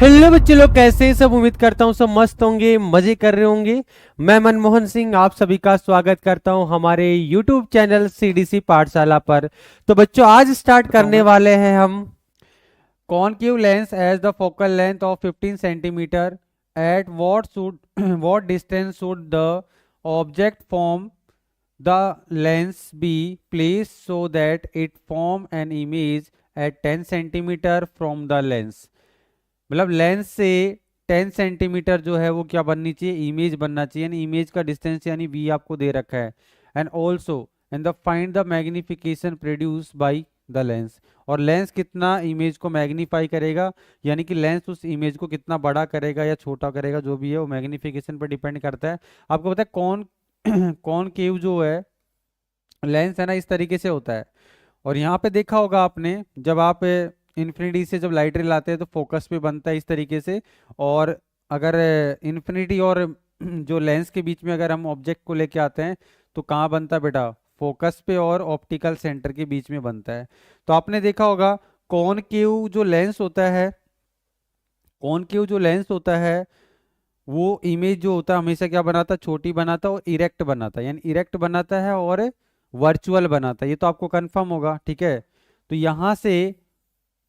Hello बच्चे लोग, कैसे हैं सब। उम्मीद करता हूँ सब मस्त होंगे, मजे कर रहे होंगे। मैं मनमोहन सिंह आप सभी का स्वागत करता हूँ हमारे YouTube चैनल सीडीसी पाठशाला पर। तो बच्चों आज स्टार्ट करने वाले हैं हम concave lens as the focal length of 15 centimetre at what should what distance should the object from the lens be placed so that it form an image at 10 centimeter from the lens। मतलब lens से 10 centimetre जो है वो क्या बननी चाहिए, image बनना चाहिए। यानी इमेज का डिस्टेंस यानी v आपको दे रखा है। And also and the find the magnification produce by the lens. और लेंस कितना इमेज को मैग्नीफाई करेगा, यानी कि लेंस उस इमेज को कितना बड़ा करेगा या छोटा करेगा, जो भी है वो मैग्निफिकेशन पर डिपेंड करता है। आपको पता है कौन कौन केव जो है लेंस है ना, इस तरीके से होता है। और यहाँ पे देखा होगा आपने, जब आप इन्फिनिटी से जब लाइट रे लाते हैं तो फोकस पे बनता है इस तरीके से। और अगर इन्फिनिटी और जो लेंस के बीच में अगर हम ऑब्जेक्ट को लेके आते हैं तो कहाँ बनता है बेटा, फोकस पे और ऑप्टिकल सेंटर के बीच में बनता है। तो आपने देखा होगा कॉनकेव जो लेंस होता है, कॉनकेव जो लेंस होता है वो इमेज जो होता है हमेशा क्या बनाता है, छोटी बनाता है और इरेक्ट बनाता है। यानी इरेक्ट बनाता है और वर्चुअल बनाता है, ये तो आपको कंफर्म होगा। ठीक है, तो यहाँ से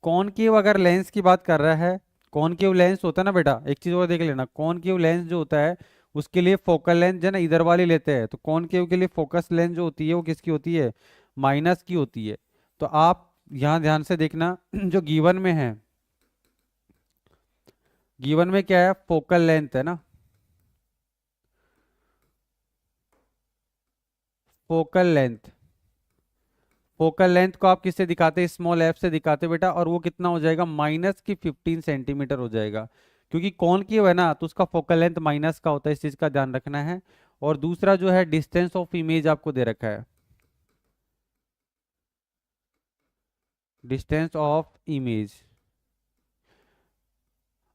कॉनकेव अगर लेंस की बात कर रहा है, कॉनकेव लेंस होता है ना बेटा, एक चीज और देख लेना, कॉनकेव लेंस जो होता है उसके लिए फोकल लेंथ जो है ना इधर वाली लेते हैं। तो कॉनकेव के लिए फोकस लेंथ जो होती है वो किसकी होती है, माइनस की होती है। तो आप यहाँ ध्यान से देखना जो गिवन में है, गिवन में क्या है, फोकल लेंथ है ना, फोकल लेंथ। फोकल लेंथ को आप किससे दिखाते हैं, स्मॉल एफ से दिखाते हैं बेटा। और वो कितना हो जाएगा, माइनस की 15 सेंटीमीटर हो जाएगा। क्योंकि कौन की है ना, तो उसका फोकल लेंथ माइनस का होता है, इस चीज का ध्यान रखना है। और दूसरा जो है डिस्टेंस ऑफ इमेज आपको दे रखा है, डिस्टेंस ऑफ इमेज।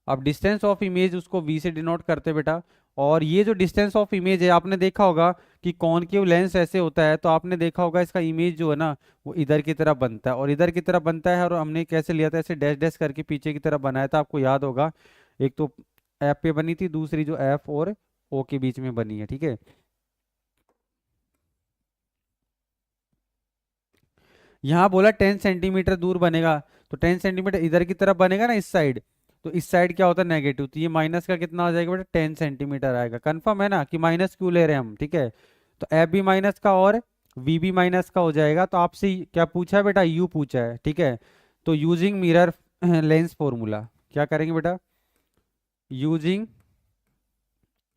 अब डिस्टेंस ऑफ इमेज उसको v से डिनोट करते हैं बेटा। और ये जो डिस्टेंस ऑफ इमेज है, आपने देखा होगा कि कॉनकेव लेंस ऐसे होता है, तो आपने देखा होगा इसका इमेज जो है ना वो इधर की तरफ बनता है और इधर की तरफ बनता है। और हमने कैसे लिया था, ऐसे डैश डैश करके पीछे की तरफ बनाया था, आपको याद होगा। एक तो एफ पे बनी थी, दूसरी जो एफ और ओ के बीच में बनी है। ठीक है, यहाँ बोला 10 सेंटीमीटर दूर बनेगा, तो 10 सेंटीमीटर इधर की तरफ बनेगा ना, इस साइड। तो इस साइड क्या होता है, नेगेटिव। तो ये माइनस का कितना हो जाएगा बेटा, 10 सेंटीमीटर आएगा। कंफर्म है ना कि माइनस क्यों ले रहे हैं हम। ठीक है, तो एफ भी माइनस का और वी भी माइनस का हो जाएगा। तो आपसे क्या पूछा है बेटा, यू पूछा है। ठीक है, तो यूजिंग मिरर लेंस फॉर्मूला क्या करेंगे बेटा, यूजिंग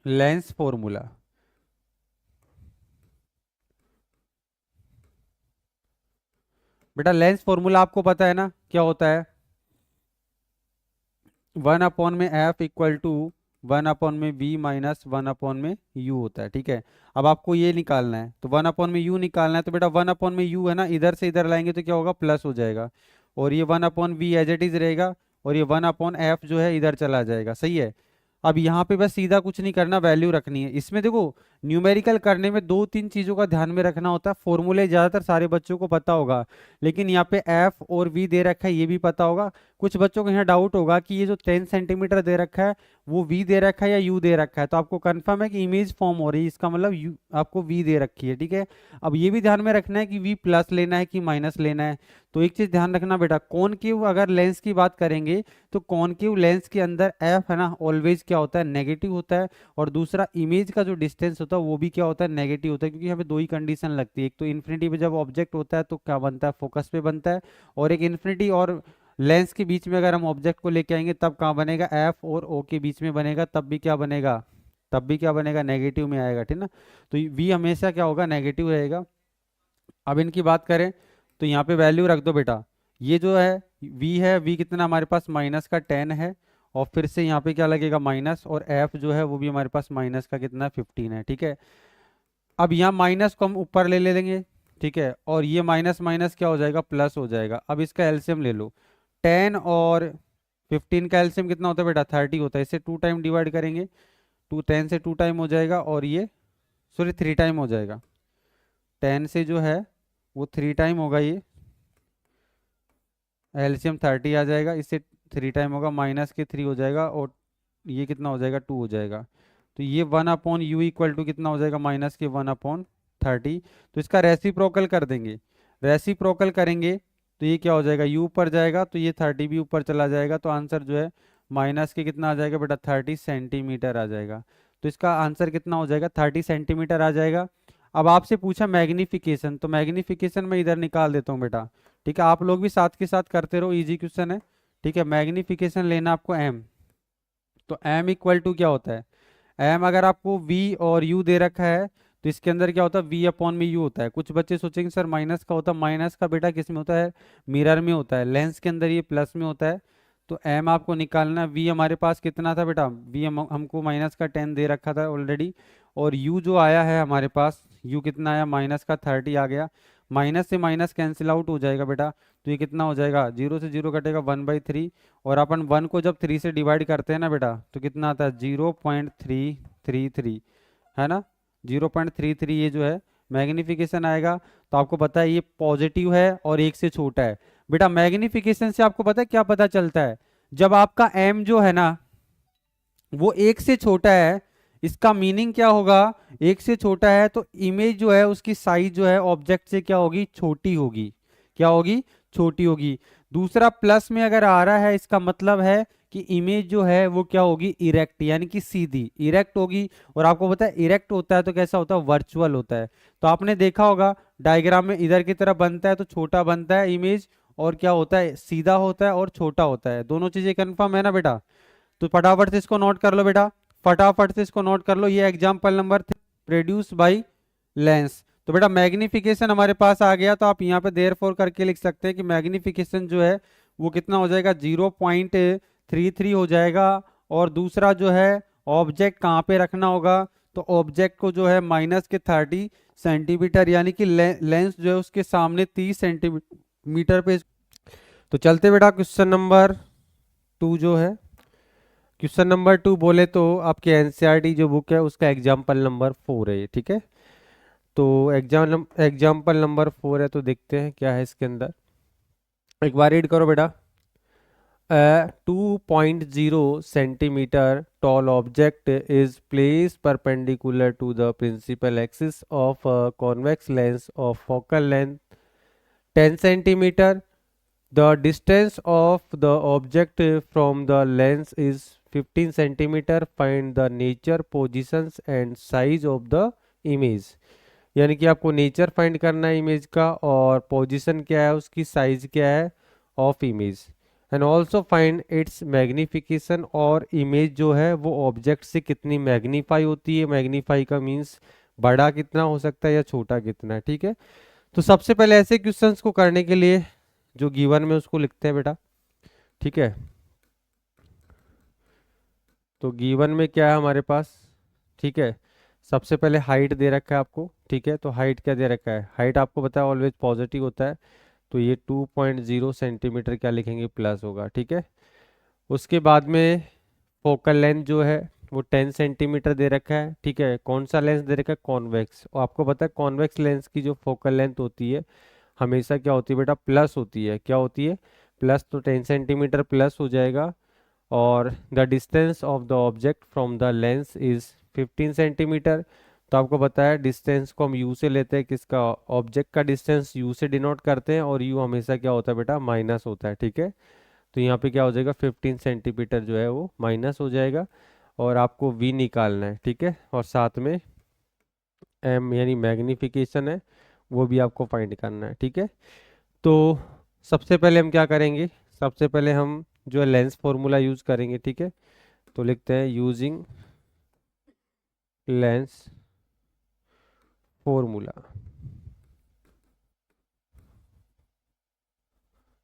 लेंस फॉर्मूला। बेटा लेंस फॉर्मूला आपको पता है ना क्या होता है, 1 अपॉन में एफ इक्वल टू 1 अपॉन में वी माइनस 1 अपॉन में यू होता है। ठीक है, अब आपको ये निकालना है, तो 1 अपॉन में यू निकालना है। तो बेटा 1 अपॉन में यू है ना, इधर से इधर लाएंगे तो क्या होगा, प्लस हो जाएगा। और ये 1 upon V as it is रहेगा। और ये 1 अपॉन एफ जो है इधर चला जाएगा। सही है, अब यहाँ पे बस सीधा कुछ नहीं करना, वैल्यू रखनी है। इसमें देखो न्यूमेरिकल करने में दो तीन चीजों का ध्यान में रखना होता है। फॉर्मूले ज्यादातर सारे बच्चों को पता होगा, लेकिन यहाँ पे एफ और वी दे रखा है ये भी पता होगा। कुछ बच्चों को यहाँ डाउट होगा कि ये जो 10 सेंटीमीटर दे रखा है वो v दे रखा है या u दे रखा है। तो आपको कंफर्म है कि इमेज फॉर्म हो रही है, इसका मतलब u आपको v दे रखी है। ठीक है, अब ये भी ध्यान में रखना है कि v प्लस लेना है कि माइनस लेना है। तो एक चीज ध्यान रखना बेटा, कॉनकेव अगर लेंस की बात करेंगे तो कॉनकेव लेंस के अंदर f है ना ऑलवेज क्या होता है, नेगेटिव होता है। और दूसरा इमेज का जो डिस्टेंस होता है वो भी क्या होता है, नेगेटिव होता है। क्योंकि यहाँ पे दो ही कंडीशन लगती है, एक तो इन्फिनिटी पे जब ऑब्जेक्ट होता है तो क्या बनता है, फोकस पे बनता है। और एक इन्फिनिटी और लेंस के बीच में अगर हम ऑब्जेक्ट को लेके आएंगे तब कहाँ बनेगा, एफ और ओ के बीच में बनेगा, तब भी क्या बनेगा, तब भी क्या बनेगा, नेगेटिव में आएगा। ठीक ना, तो वी हमेशा क्या होगा, नेगेटिव रहेगा। अब इनकी बात करें तो यहाँ पे वैल्यू रख दो बेटा, ये जो है वी है, वी कितना हमारे पास माइनस का 10 है। और फिर से यहाँ पे क्या लगेगा, माइनस। और एफ जो है वो भी हमारे पास माइनस का कितना 15 है। ठीक है, अब यहाँ माइनस को हम ऊपर ले ले लेंगे। ठीक है, और ये माइनस माइनस क्या हो जाएगा, प्लस हो जाएगा। अब इसका एलसीएम ले लो, 10 और 15 का एलसीएम कितना होता है बेटा, 30 होता है। इसे 2 टाइम डिवाइड करेंगे, 10 से 2 टाइम हो जाएगा। और ये सॉरी 3 टाइम हो जाएगा, 10 से जो है वो 3 टाइम होगा। ये एलसीएम 30 आ जाएगा, इससे 3 टाइम होगा माइनस के 3 हो जाएगा, और ये कितना हो जाएगा 2 हो जाएगा। तो ये 1/u इक्वल टू कितना हो जाएगा माइनस के 1/30। तो इसका रेसिप्रोकल कर देंगे, रेसिप्रोकल करेंगे तो ये क्या हो जाएगा, u ऊपर जाएगा तो ये 30 भी ऊपर चला जाएगा, तो आंसर जो है माइनस के कितना आ जाएगा बेटा 30 सेंटीमीटर आ जाएगा। तो इसका आंसर कितना हो जाएगा 30 सेंटीमीटर आ जाएगा। अब आपसे पूछा मैग्निफिकेशन, तो मैग्निफिकेशन मैं इधर निकाल देता हूँ बेटा, ठीक है। आप लोग भी साथ के साथ करते रहो, इजी क्वेश्चन है, ठीक है। मैग्निफिकेशन लेना आपको m, तो m इक्वल टू क्या होता है, m अगर आपको v और u दे रखा है तो इसके अंदर क्या होता है v अपॉन में u होता है। कुछ बच्चे सोचेंगे सर माइनस का होता है, माइनस का बेटा किस में होता है, मिरर में होता है, लेंस के अंदर ये प्लस में होता है। तो m आपको निकालना है, v हमारे पास कितना था बेटा, v हमको माइनस का 10 दे रखा था ऑलरेडी, और u जो आया है हमारे पास, u कितना आया माइनस का 30 आ गया। माइनस से माइनस कैंसिल आउट हो जाएगा बेटा, तो ये कितना हो जाएगा, 0 से 0 कटेगा 1/3, और अपन 1 को जब 3 से डिवाइड करते हैं ना बेटा तो कितना आता है 0.333, है ना, 0.33 ये जो है मैग्निफिकेशन आएगा। तो आपको पता है ये पॉजिटिव है और एक से छोटा है। बेटा मैग्निफिकेशन से आपको पता है क्या पता चलता है, जब आपका m जो है ना वो एक से छोटा है, इसका मीनिंग क्या होगा, एक से छोटा है तो इमेज जो है उसकी साइज जो है ऑब्जेक्ट से क्या होगी, छोटी होगी, क्या होगी, छोटी होगी। दूसरा प्लस में अगर आ रहा है इसका मतलब है कि इमेज जो है वो क्या होगी, इरेक्ट, यानी कि सीधी इरेक्ट होगी। और आपको पता है इरेक्ट होता है तो कैसा होता है, वर्चुअल होता है। तो आपने देखा होगा डायग्राम में इधर की तरफ बनता है तो छोटा बनता है इमेज, और क्या होता है सीधा होता है और छोटा होता है। दोनों चीजें कंफर्म है ना बेटा, तो फटाफट से इसको नोट कर लो बेटा, फटाफट से इसको नोट कर लो। ये example number 3, produce by lens. तो बेटा मैग्निफिकेशन हमारे पास आ गया, तो आप यहाँ पे देयरफॉर करके लिख सकते हैं कि मैग्निफिकेशन जो है वो कितना हो जाएगा 0.33 हो जाएगा। और दूसरा जो है ऑब्जेक्ट कहाँ पे रखना होगा, तो ऑब्जेक्ट को जो है माइनस के 30 सेंटीमीटर यानी कि लेंस जो है उसके सामने 30 सेंटीमीटर पे। तो चलते बेटा क्वेश्चन नंबर 2 जो है, क्वेश्चन नंबर 2 बोले तो आपके एनसीईआरटी जो बुक है उसका एग्जाम्पल नंबर 4 है ये, ठीक है। तो एग्जाम्पल नंबर 4 है, तो देखते हैं क्या है इसके अंदर, एक बार रीड करो बेटा। A 2.0 centimeter tall object is placed perpendicular to the principal axis of a convex lens of focal length 10 centimeter. The distance of the object from the lens is 15 centimeter. Find the nature, positions and size of the image. यानी कि आपको nature find करना है image का, और position क्या है उसकी, साइज क्या है of image, and also find its magnification. और इमेज जो है वो ऑब्जेक्ट से कितनी मैग्नीफाई होती है, मैग्नीफाई का मीन्स बड़ा कितना हो सकता है या छोटा कितना है, ठीक है। तो सबसे पहले ऐसे क्वेश्चंस को करने के लिए जो गिवन में उसको लिखते हैं बेटा, ठीक है। तो गिवन में क्या है हमारे पास, ठीक है, सबसे पहले हाइट दे रखा है आपको, ठीक है। तो हाइट क्या दे रखा है, हाइट आपको पता है ऑलवेज पॉजिटिव होता है, तो ये 2.0 सेंटीमीटर क्या लिखेंगे, प्लस होगा, ठीक है। उसके बाद में फोकल लेंथ जो है वो 10 सेंटीमीटर दे रखा है, ठीक है। कौन सा लेंस दे रखा है, कॉन्वेक्स, और आपको पता है कॉन्वेक्स लेंस की जो फोकल लेंथ होती है हमेशा क्या होती है बेटा, प्लस होती है, क्या होती है, प्लस। तो 10 सेंटीमीटर प्लस हो जाएगा। और the distance of the object from the lens is 15 centimetre. तो आपको पता है डिस्टेंस को हम यू से लेते हैं, किसका, ऑब्जेक्ट का डिस्टेंस यू से डिनोट करते हैं, और यू हमेशा क्या होता है बेटा, माइनस होता है, ठीक है। तो यहाँ पे क्या हो जाएगा 15 सेंटीमीटर जो है वो माइनस हो जाएगा, और आपको वी निकालना है, ठीक है। और साथ में एम यानी मैग्निफिकेशन है वो भी आपको फाइंड करना है, ठीक है। तो सबसे पहले हम क्या करेंगे, सबसे पहले हम जो है लेंस फॉर्मूला यूज करेंगे, ठीक है। तो लिखते हैं यूजिंग लेंस फॉर्मूला,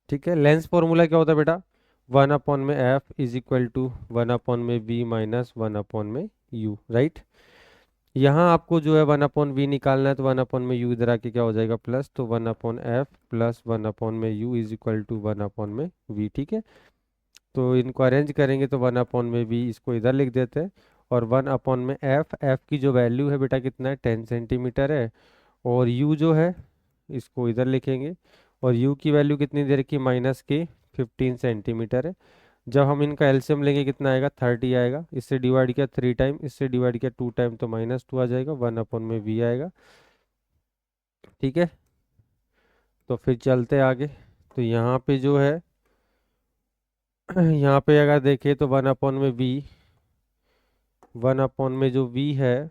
ठीक है। लेंस फॉर्मूला क्या होता है बेटा, 1 अपॉन में F is equal to 1 upon में वी माइनस 1 अपॉन में यू, राइट। यहाँ आपको जो है 1 अपॉन वी निकालना है, तो 1 अपॉन में यू इधर आके क्या हो जाएगा प्लस, तो 1 अपॉन एफ प्लस 1 अपॉन में U is equal to 1 upon में वी, ठीक है। तो इनको अरेंज करेंगे तो 1 अपॉन में वी इसको इधर लिख देते हैं, और 1 अपॉन में एफ, एफ की जो वैल्यू है बेटा कितना है 10 सेंटीमीटर है, और यू जो है इसको इधर लिखेंगे, और यू की वैल्यू कितनी दे रखी है, माइनस के 15 सेंटीमीटर है। जब हम इनका एलसीएम लेंगे कितना आएगा, 30 आएगा। इससे डिवाइड किया 3 टाइम, इससे डिवाइड किया 2 टाइम, तो -2 आ जाएगा, 1/v आएगा। ठीक है, तो फिर चलते आगे। तो यहाँ पे जो है यहाँ पे अगर देखें तो 1/v, 1 जो v है,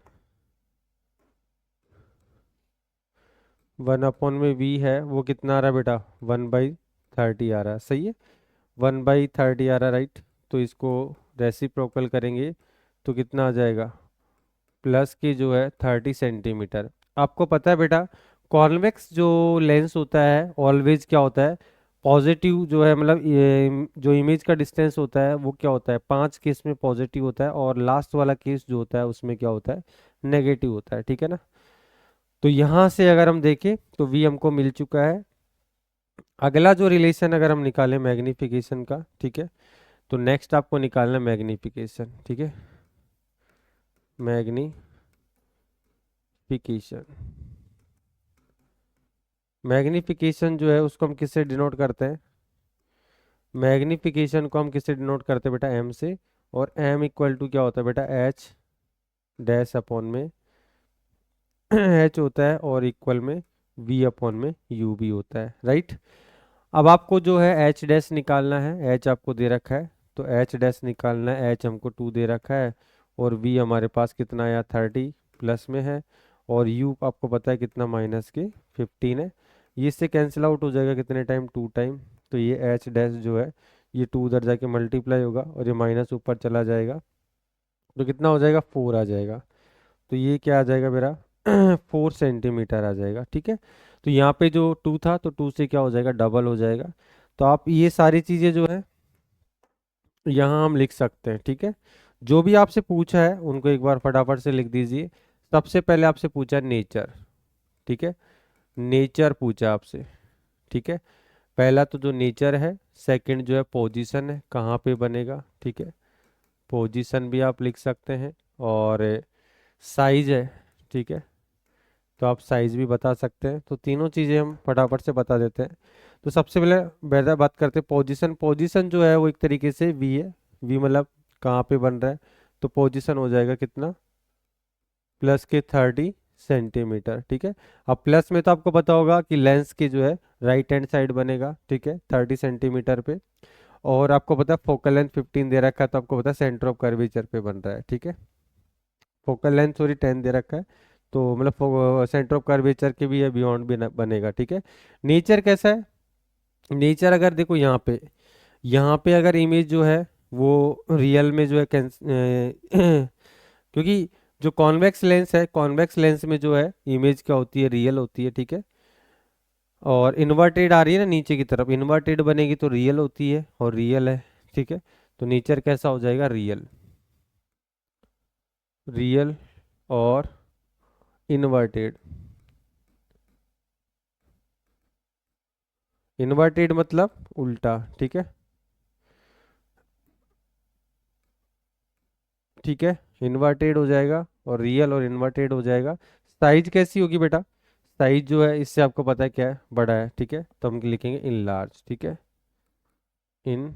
1/v है वो कितना आ रहा है बेटा, 1/30 आ रहा है। सही है, 1/30 आ रहा है, राइट। तो इसको रेसिप्रोकल करेंगे तो कितना आ जाएगा, प्लस की जो है 30 सेंटीमीटर। आपको पता है बेटा, कॉन्वेक्स जो लेंस होता है ऑलवेज क्या होता है, पॉजिटिव जो है, मतलब ये जो इमेज का डिस्टेंस होता है वो क्या होता है, 5 केस में पॉजिटिव होता है, और लास्ट वाला केस जो होता है उसमें क्या होता है, नेगेटिव होता है। ठीक है ना। तो यहाँ से अगर हम देखें तो वी हमको मिल चुका है। अगला जो रिलेशन अगर हम निकालें मैग्निफिकेशन का, ठीक है, तो नेक्स्ट आपको निकालना मैग्निफिकेशन। ठीक है, मैग्निफिकेशन, मैग्निफिकेशन जो है उसको हम किससे डिनोट करते हैं, मैग्निफिकेशन को हम किससे डिनोट करते हैं बेटा, एम से। और एम इक्वल टू क्या होता है बेटा, एच डैश अपॉन में एच होता है, और इक्वल में वी अपॉन में यू भी होता है, राइट। अब आपको जो है एच डैश निकालना है, एच आपको दे रखा है, तो एच डैश निकालना है, एच हमको 2 दे रखा है, और वी हमारे पास कितना आया, 30 प्लस में है, और यू आपको पता है कितना, -15 है। ये इससे कैंसिल आउट हो जाएगा कितने टाइम, 2 टाइम। तो ये एच डैश जो है ये 2 उधर जाके मल्टीप्लाई होगा, और ये माइनस ऊपर चला जाएगा, तो कितना हो जाएगा, 4 आ जाएगा। तो ये क्या आ जाएगा मेरा 4 सेंटीमीटर आ जाएगा। ठीक है, तो यहाँ पे जो 2 था तो 2 से क्या हो जाएगा, डबल हो जाएगा। तो आप ये सारी चीज़ें जो है यहाँ हम लिख सकते हैं। ठीक है, जो भी आपसे पूछा है उनको एक बार फटाफट से लिख दीजिए। सबसे पहले आपसे पूछा नेचर, ठीक है, नेचर पूछा आपसे। ठीक है, पहला तो जो नेचर है, सेकंड जो है पोजीशन है, कहाँ पे बनेगा। ठीक है, पोजीशन भी आप लिख सकते हैं, और साइज है। ठीक है, तो आप साइज भी बता सकते हैं। तो तीनों चीज़ें हम फटाफट से बता देते हैं। तो सबसे पहले बेहतर बात करते हैं पोजीशन। पोजीशन जो है वो एक तरीके से वी है, वी मतलब कहाँ पे बन रहा है, तो पोजीशन हो जाएगा कितना, प्लस के 30 सेंटीमीटर। ठीक है, अब प्लस में तो आपको पता होगा कि लेंस की जो है राइट हैंड साइड बनेगा। ठीक है, 30 सेंटीमीटर पे, और आपको पता है फोकल लेंथ 15 दे रखा है, तो आपको पता है सेंटर ऑफ कर्वेचर पे बन रहा है। ठीक है, फोकल लेंथ सॉरी 10 दे रखा है, तो मतलब सेंटर ऑफ कर्वेचर के भी है, बियॉन्ड भी बनेगा। ठीक है, नेचर कैसा है, नेचर अगर देखो यहाँ पे अगर इमेज जो है वो रियल में जो है क्योंकि जो कॉन्वेक्स लेंस है, कॉन्वेक्स लेंस में जो है इमेज क्या होती है, रियल होती है। ठीक है, और इन्वर्टेड आ रही है ना नीचे की तरफ, इन्वर्टेड बनेगी तो रियल होती है, और रियल है। ठीक है, तो नेचर कैसा हो जाएगा, रियल, रियल और इन्वर्टेड। इन्वर्टेड मतलब उल्टा। ठीक है, ठीक है, इन्वर्टेड हो जाएगा, और रियल और इन्वर्टेड हो जाएगा। साइज कैसी होगी बेटा, साइज जो है इससे आपको पता है क्या है, बड़ा है। ठीक है, तो हम लिखेंगे इन लार्ज। ठीक है, इन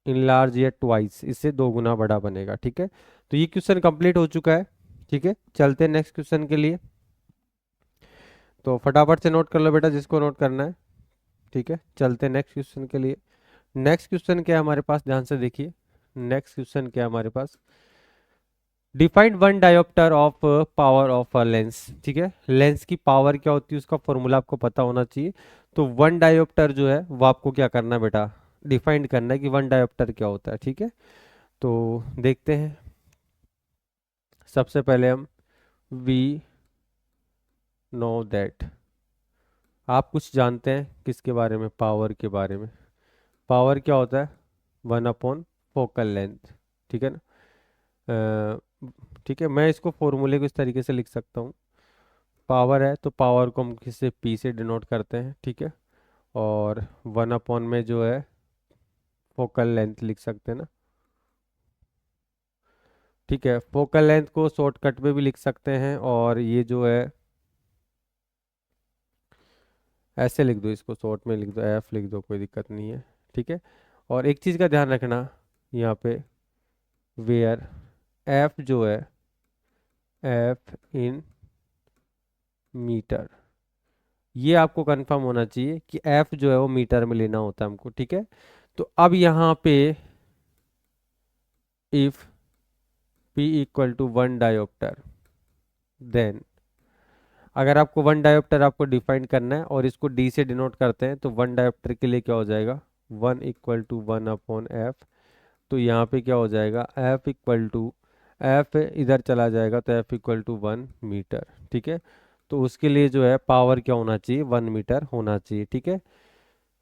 इन लार्ज या ट्वाइस, इससे 2 गुना बड़ा बनेगा। ठीक है, तो ये क्वेश्चन कंप्लीट हो चुका है। ठीक है, चलते हैं नेक्स्ट क्वेश्चन के लिए। तो फटाफट से नोट कर लो बेटा जिसको नोट करना है। ठीक है, चलते हैं नेक्स्ट क्वेश्चन के लिए। नेक्स्ट क्वेश्चन क्या है हमारे पास, ध्यान से देखिए। नेक्स्ट क्वेश्चन क्या है हमारे पास, defined one diopter of power of a lens. ठीक है, लेंस की पावर क्या होती है उसका फॉर्मूला आपको पता होना चाहिए। तो वन डायोप्टर जो है वो आपको क्या करना है बेटा, डिफाइंड करना है कि वन डायोप्टर क्या होता है। ठीक है, तो देखते हैं। सबसे पहले हम वी नो दैट, आप कुछ जानते हैं किसके बारे में, पावर के बारे में। पावर क्या होता है, 1/फोकल लेंथ। ठीक है ना, ठीक है, मैं इसको फॉर्मूले को इस तरीके से लिख सकता हूँ। पावर है तो पावर को हम किससे, पी से डिनोट करते हैं। ठीक है, और 1 में जो है फोकल लेंथ लिख सकते हैं ना। ठीक है, फोकल लेंथ को शॉर्टकट में भी लिख सकते हैं, और ये जो है ऐसे लिख दो, इसको शॉर्ट में लिख दो, एफ लिख दो, कोई दिक्कत नहीं है। ठीक है। और एक चीज़ का ध्यान रखना यहाँ पे, वेयर एफ जो है, एफ इन मीटर, ये आपको कंफर्म होना चाहिए कि एफ जो है वो मीटर में लेना होता है हमको, ठीक है। तो अब यहाँ पे if P equal to 1 dioptre, then अगर आपको 1 डायोप्टर आपको डिफाइन करना है और इसको D से डिनोट करते हैं, तो 1 डायोप्टर के लिए क्या हो जाएगा, 1 = 1/f। तो यहाँ पे क्या हो जाएगा, F इक्वल टू, F इधर चला जाएगा तो F इक्वल टू 1 मीटर, ठीक है। तो उसके लिए जो है पावर क्या होना चाहिए, 1 मीटर होना चाहिए, ठीक है।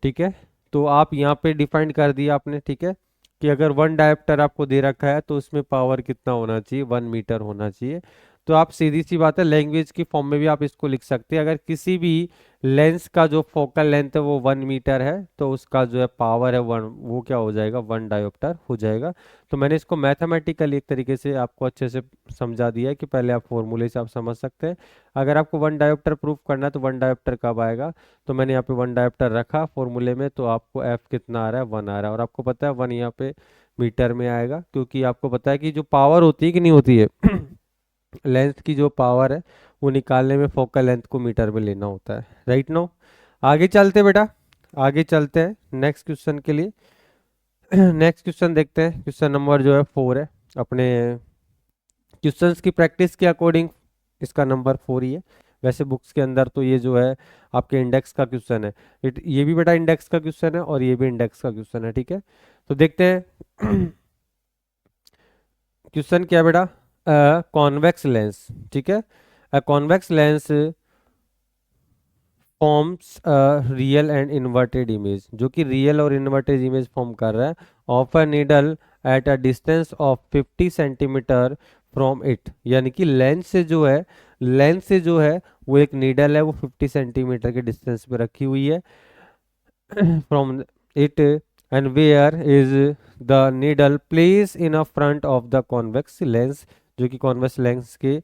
ठीक है, तो आप यहाँ पे डिफाइन कर दिया आपने, ठीक है, कि अगर 1 डायोप्टर आपको दे रखा है तो उसमें पावर कितना होना चाहिए, 1 मीटर होना चाहिए। तो आप सीधी सी बात है, लैंग्वेज की फॉर्म में भी आप इसको लिख सकते हैं। अगर किसी भी लेंस का जो फोकल लेंथ है वो 1 मीटर है, तो उसका जो है पावर है वन, वो क्या हो जाएगा, 1 डायोप्टर हो जाएगा। तो मैंने इसको मैथमेटिकली एक तरीके से आपको अच्छे से समझा दिया है कि पहले आप फॉर्मूले से आप समझ सकते हैं। अगर आपको 1 डायोप्टर प्रूफ करना है तो 1 डायोप्टर कब आएगा, तो मैंने यहाँ पे 1 डायोप्टर रखा फॉर्मूले में, तो आपको एफ कितना आ रहा है, 1 आ रहा है। और आपको पता है 1 यहाँ पे मीटर में आएगा, क्योंकि आपको पता है कि जो पावर होती है कि नहीं होती है लेंथ की जो पावर है वो निकालने में फोकल लेंथ को मीटर में लेना होता है, राइट। नो, आगे चलते बेटा, आगे चलते हैं नेक्स्ट क्वेश्चन के लिए। नेक्स्ट क्वेश्चन देखते हैं, क्वेश्चन नंबर जो है 4 है। अपने क्वेश्चंस की प्रैक्टिस के अकॉर्डिंग इसका नंबर 4 ही है। वैसे बुक्स के अंदर तो ये जो है आपके इंडेक्स का क्वेश्चन है, ये भी बेटा इंडेक्स का क्वेश्चन है और ये भी इंडेक्स का क्वेश्चन है, ठीक है। तो देखते हैं क्वेश्चन क्या है बेटा, कॉन्वेक्स लेंस, ठीक है। अ convex lens forms real and inverted image, जो कि रियल और इन्वर्टेड इमेज फॉर्म कर रहा है, of a needle at a distance of 50 centimetre from it. यानी कि लेंस से जो है, लेंस से जो है वो एक नीडल है, वो 50 सेंटीमीटर के डिस्टेंस पे रखी हुई है from it, and where is the needle place in a front of the convex lens, जो कि कॉन्वेक्स लेंस के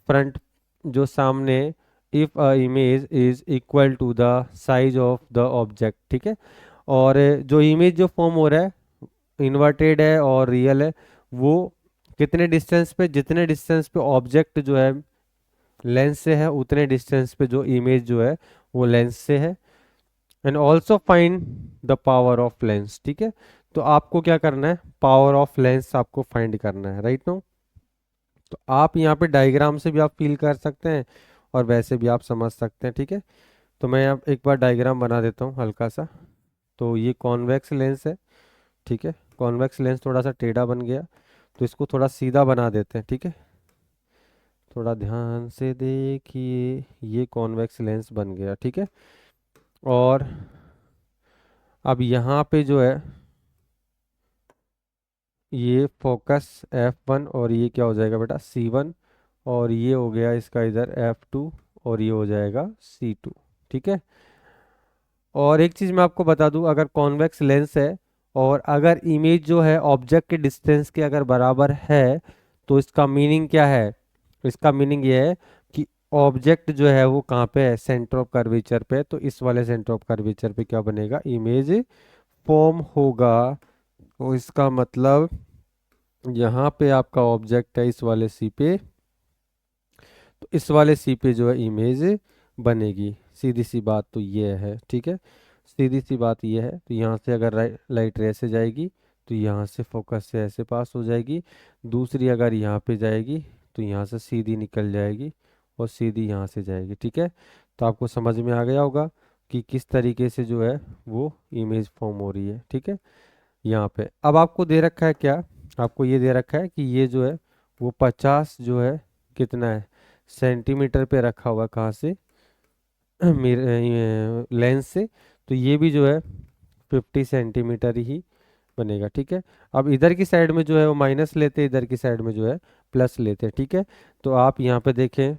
फ्रंट जो सामने, if a image is equal to the size of the object, ठीक है। और जो इमेज जो फॉर्म हो रहा है, इन्वर्टेड है और रियल है, वो कितने डिस्टेंस पे, जितने डिस्टेंस पे ऑब्जेक्ट जो है लेंस से है, उतने डिस्टेंस पे जो इमेज जो है वो लेंस से है। And also find the power of lens, ठीक है। तो आपको क्या करना है, पावर ऑफ लेंस आपको फाइंड करना है, राइट नो। तो आप यहाँ पे डायग्राम से भी आप फील कर सकते हैं और वैसे भी आप समझ सकते हैं, ठीक है। तो मैं अब एक बार डायग्राम बना देता हूँ हल्का सा। तो ये कॉन्वेक्स लेंस है, ठीक है। कॉन्वेक्स लेंस थोड़ा सा टेढ़ा बन गया, तो इसको थोड़ा सीधा बना देते हैं, ठीक है। थोड़ा ध्यान से देखिए, ये कॉन्वेक्स लेंस बन गया, ठीक है। और अब यहाँ पे जो है ये फोकस F1 और ये क्या हो जाएगा बेटा, C1, और ये हो गया इसका इधर F2 और ये हो जाएगा C2, ठीक है। और एक चीज़ मैं आपको बता दूं, अगर कॉन्वेक्स लेंस है और अगर इमेज जो है ऑब्जेक्ट के डिस्टेंस के अगर बराबर है, तो इसका मीनिंग क्या है, इसका मीनिंग ये है कि ऑब्जेक्ट जो है वो कहाँ पे है, सेंटर ऑफ कर्वेचर पे। तो इस वाले सेंटर ऑफ कर्वेचर पे क्या बनेगा, इमेज फॉर्म होगा। तो इसका मतलब यहाँ पे आपका ऑब्जेक्ट है इस वाले सी पे, तो इस वाले सी पे जो है इमेज बनेगी। सीधी सी बात तो ये है, ठीक है। सीधी सी बात ये है, तो यहाँ से अगर लाइट रे से जाएगी तो यहाँ से फोकस से ऐसे पास हो जाएगी, दूसरी अगर यहाँ पे जाएगी तो यहाँ से सीधी निकल जाएगी और सीधी यहाँ से जाएगी, ठीक है। तो आपको समझ में आ गया होगा कि किस तरीके से जो है वो इमेज फॉर्म हो रही है, ठीक है। यहाँ पे अब आपको दे रखा है क्या, आपको ये दे रखा है कि ये जो है वो 50 जो है कितना है, सेंटीमीटर पे रखा हुआ है, कहाँ से, मेरे लेंस से। तो ये भी जो है 50 सेंटीमीटर ही बनेगा, ठीक है। अब इधर की साइड में जो है वो माइनस लेते, इधर की साइड में जो है प्लस लेते, ठीक है। तो आप यहाँ पे देखें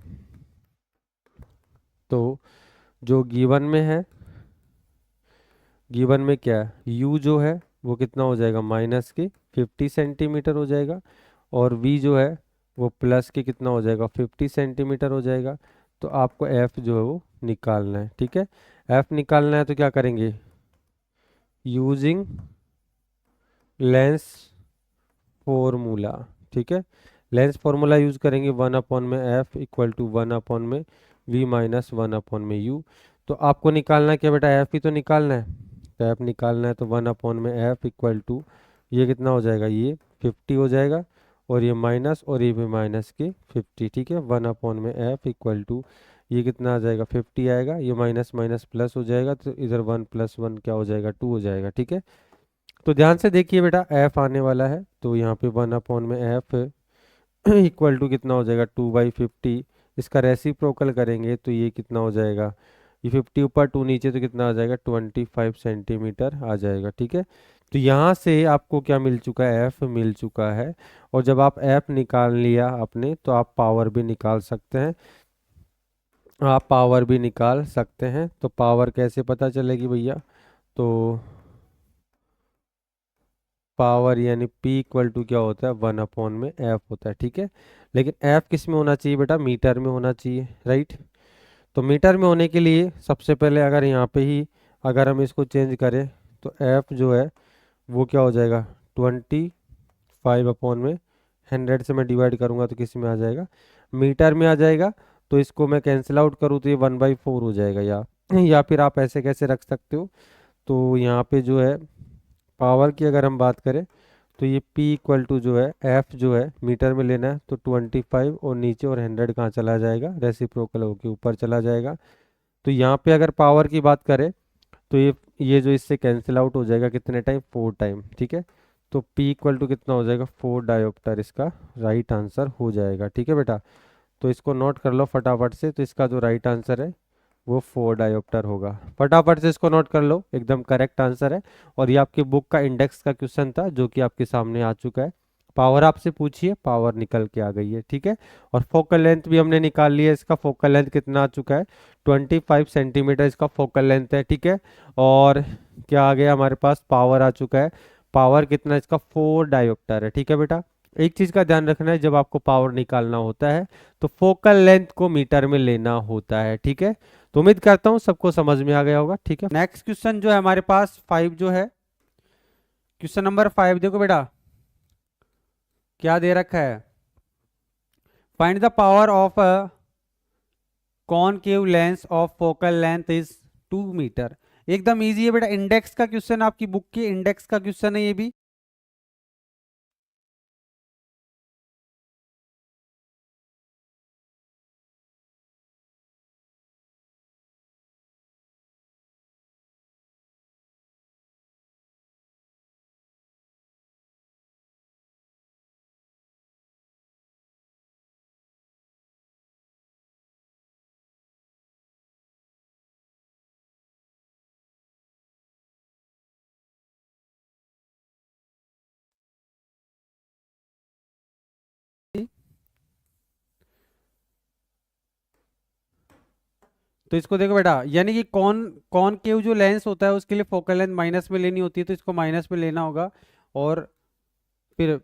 तो जो गिवन में है, गिवन में क्या है, यू जो है वो कितना हो जाएगा, माइनस के 50 सेंटीमीटर हो जाएगा, और वी जो है वो प्लस के कितना हो जाएगा, 50 सेंटीमीटर हो जाएगा। तो आपको एफ जो है वो निकालना है, ठीक है। एफ निकालना है तो क्या करेंगे, यूजिंग लेंस फॉर्मूला, ठीक है। लेंस फॉर्मूला यूज करेंगे 1/f = 1/v - 1/u। तो आपको निकालना है क्या बेटा, एफ ही तो निकालना है। तो एफ निकालना है तो 1/f = ये कितना हो जाएगा, ये 50 हो जाएगा, और ये माइनस और ये भी माइनस के 50, ठीक है। 1/f = ये कितना आ जाएगा, 50 आएगा, ये माइनस माइनस प्लस हो जाएगा, तो इधर 1 + 1 क्या हो जाएगा, 2 हो जाएगा, ठीक है। तो ध्यान से देखिए बेटा, एफ आने वाला है तो यहाँ पे 1/f कितना हो जाएगा, 2/50। इसका रेसिप्रोकल करेंगे तो ये कितना हो जाएगा, ये 50 ऊपर 2 नीचे, तो कितना आ जाएगा, 25 सेंटीमीटर आ जाएगा, ठीक है। तो यहाँ से आपको क्या मिल चुका है, एफ मिल चुका है। और जब आप एफ निकाल लिया आपने तो आप पावर भी निकाल सकते हैं, आप पावर भी निकाल सकते हैं। तो पावर कैसे पता चलेगी भैया, तो पावर यानी P = क्या होता है, 1/f होता है, ठीक है। लेकिन f किस में होना चाहिए बेटा, मीटर में होना चाहिए, राइट। तो मीटर में होने के लिए सबसे पहले अगर यहाँ पे ही अगर हम इसको चेंज करें तो f जो है वो क्या हो जाएगा, 25/100 से मैं डिवाइड करूँगा तो किस में आ जाएगा, मीटर में आ जाएगा। तो इसको मैं कैंसिल आउट करूँ तो ये 1/4 हो जाएगा, या फिर आप ऐसे कैसे रख सकते हो। तो यहाँ पे जो है पावर की अगर हम बात करें तो ये P = जो है F जो है मीटर में लेना है तो 25 और नीचे और 100 कहाँ चला जाएगा, रेसिप्रोकल होके ऊपर चला जाएगा। तो यहाँ पे अगर पावर की बात करें तो ये जो इससे कैंसिल आउट हो जाएगा कितने टाइम, 4 टाइम, ठीक है। तो P = कितना हो जाएगा, 4 डायोप्टर, इसका राइट आंसर हो जाएगा, ठीक है बेटा। तो इसको नोट कर लो फटाफट से, तो इसका जो राइट आंसर है वो 4 डायोप्टर होगा। फटाफट से इसको नोट कर लो, एकदम करेक्ट आंसर है। और ये आपकी बुक का इंडेक्स का क्वेश्चन था जो कि आपके सामने आ चुका है। पावर आपसे पूछिए, पावर निकल के आ गई है, ठीक है। और फोकल लेंथ भी हमने निकाल लिया, इसका फोकल लेंथ कितना आ चुका है, 25 सेंटीमीटर इसका फोकल लेंथ है, ठीक है। और क्या आ गया हमारे पास, पावर आ चुका है, पावर कितना इसका, 4 डायोप्टर है, ठीक है बेटा। एक चीज का ध्यान रखना है, जब आपको पावर निकालना होता है तो फोकल लेंथ को मीटर में लेना होता है, ठीक है। तो उम्मीद करता हूँ सबको समझ में आ गया होगा, ठीक है। नेक्स्ट क्वेश्चन जो है हमारे पास 5 जो है, क्वेश्चन नंबर 5 देखो बेटा क्या दे रखा है, find the power of a concave lens of focal length is 2 metre. एकदम इजी है बेटा, इंडेक्स का क्वेश्चन, आपकी बुक के इंडेक्स का क्वेश्चन है ये भी। तो इसको देखो बेटा, यानी कि कॉनकेव जो लेंस होता है उसके लिए फोकल लेंथ माइनस में लेनी होती है, तो इसको माइनस में लेना होगा। और फिर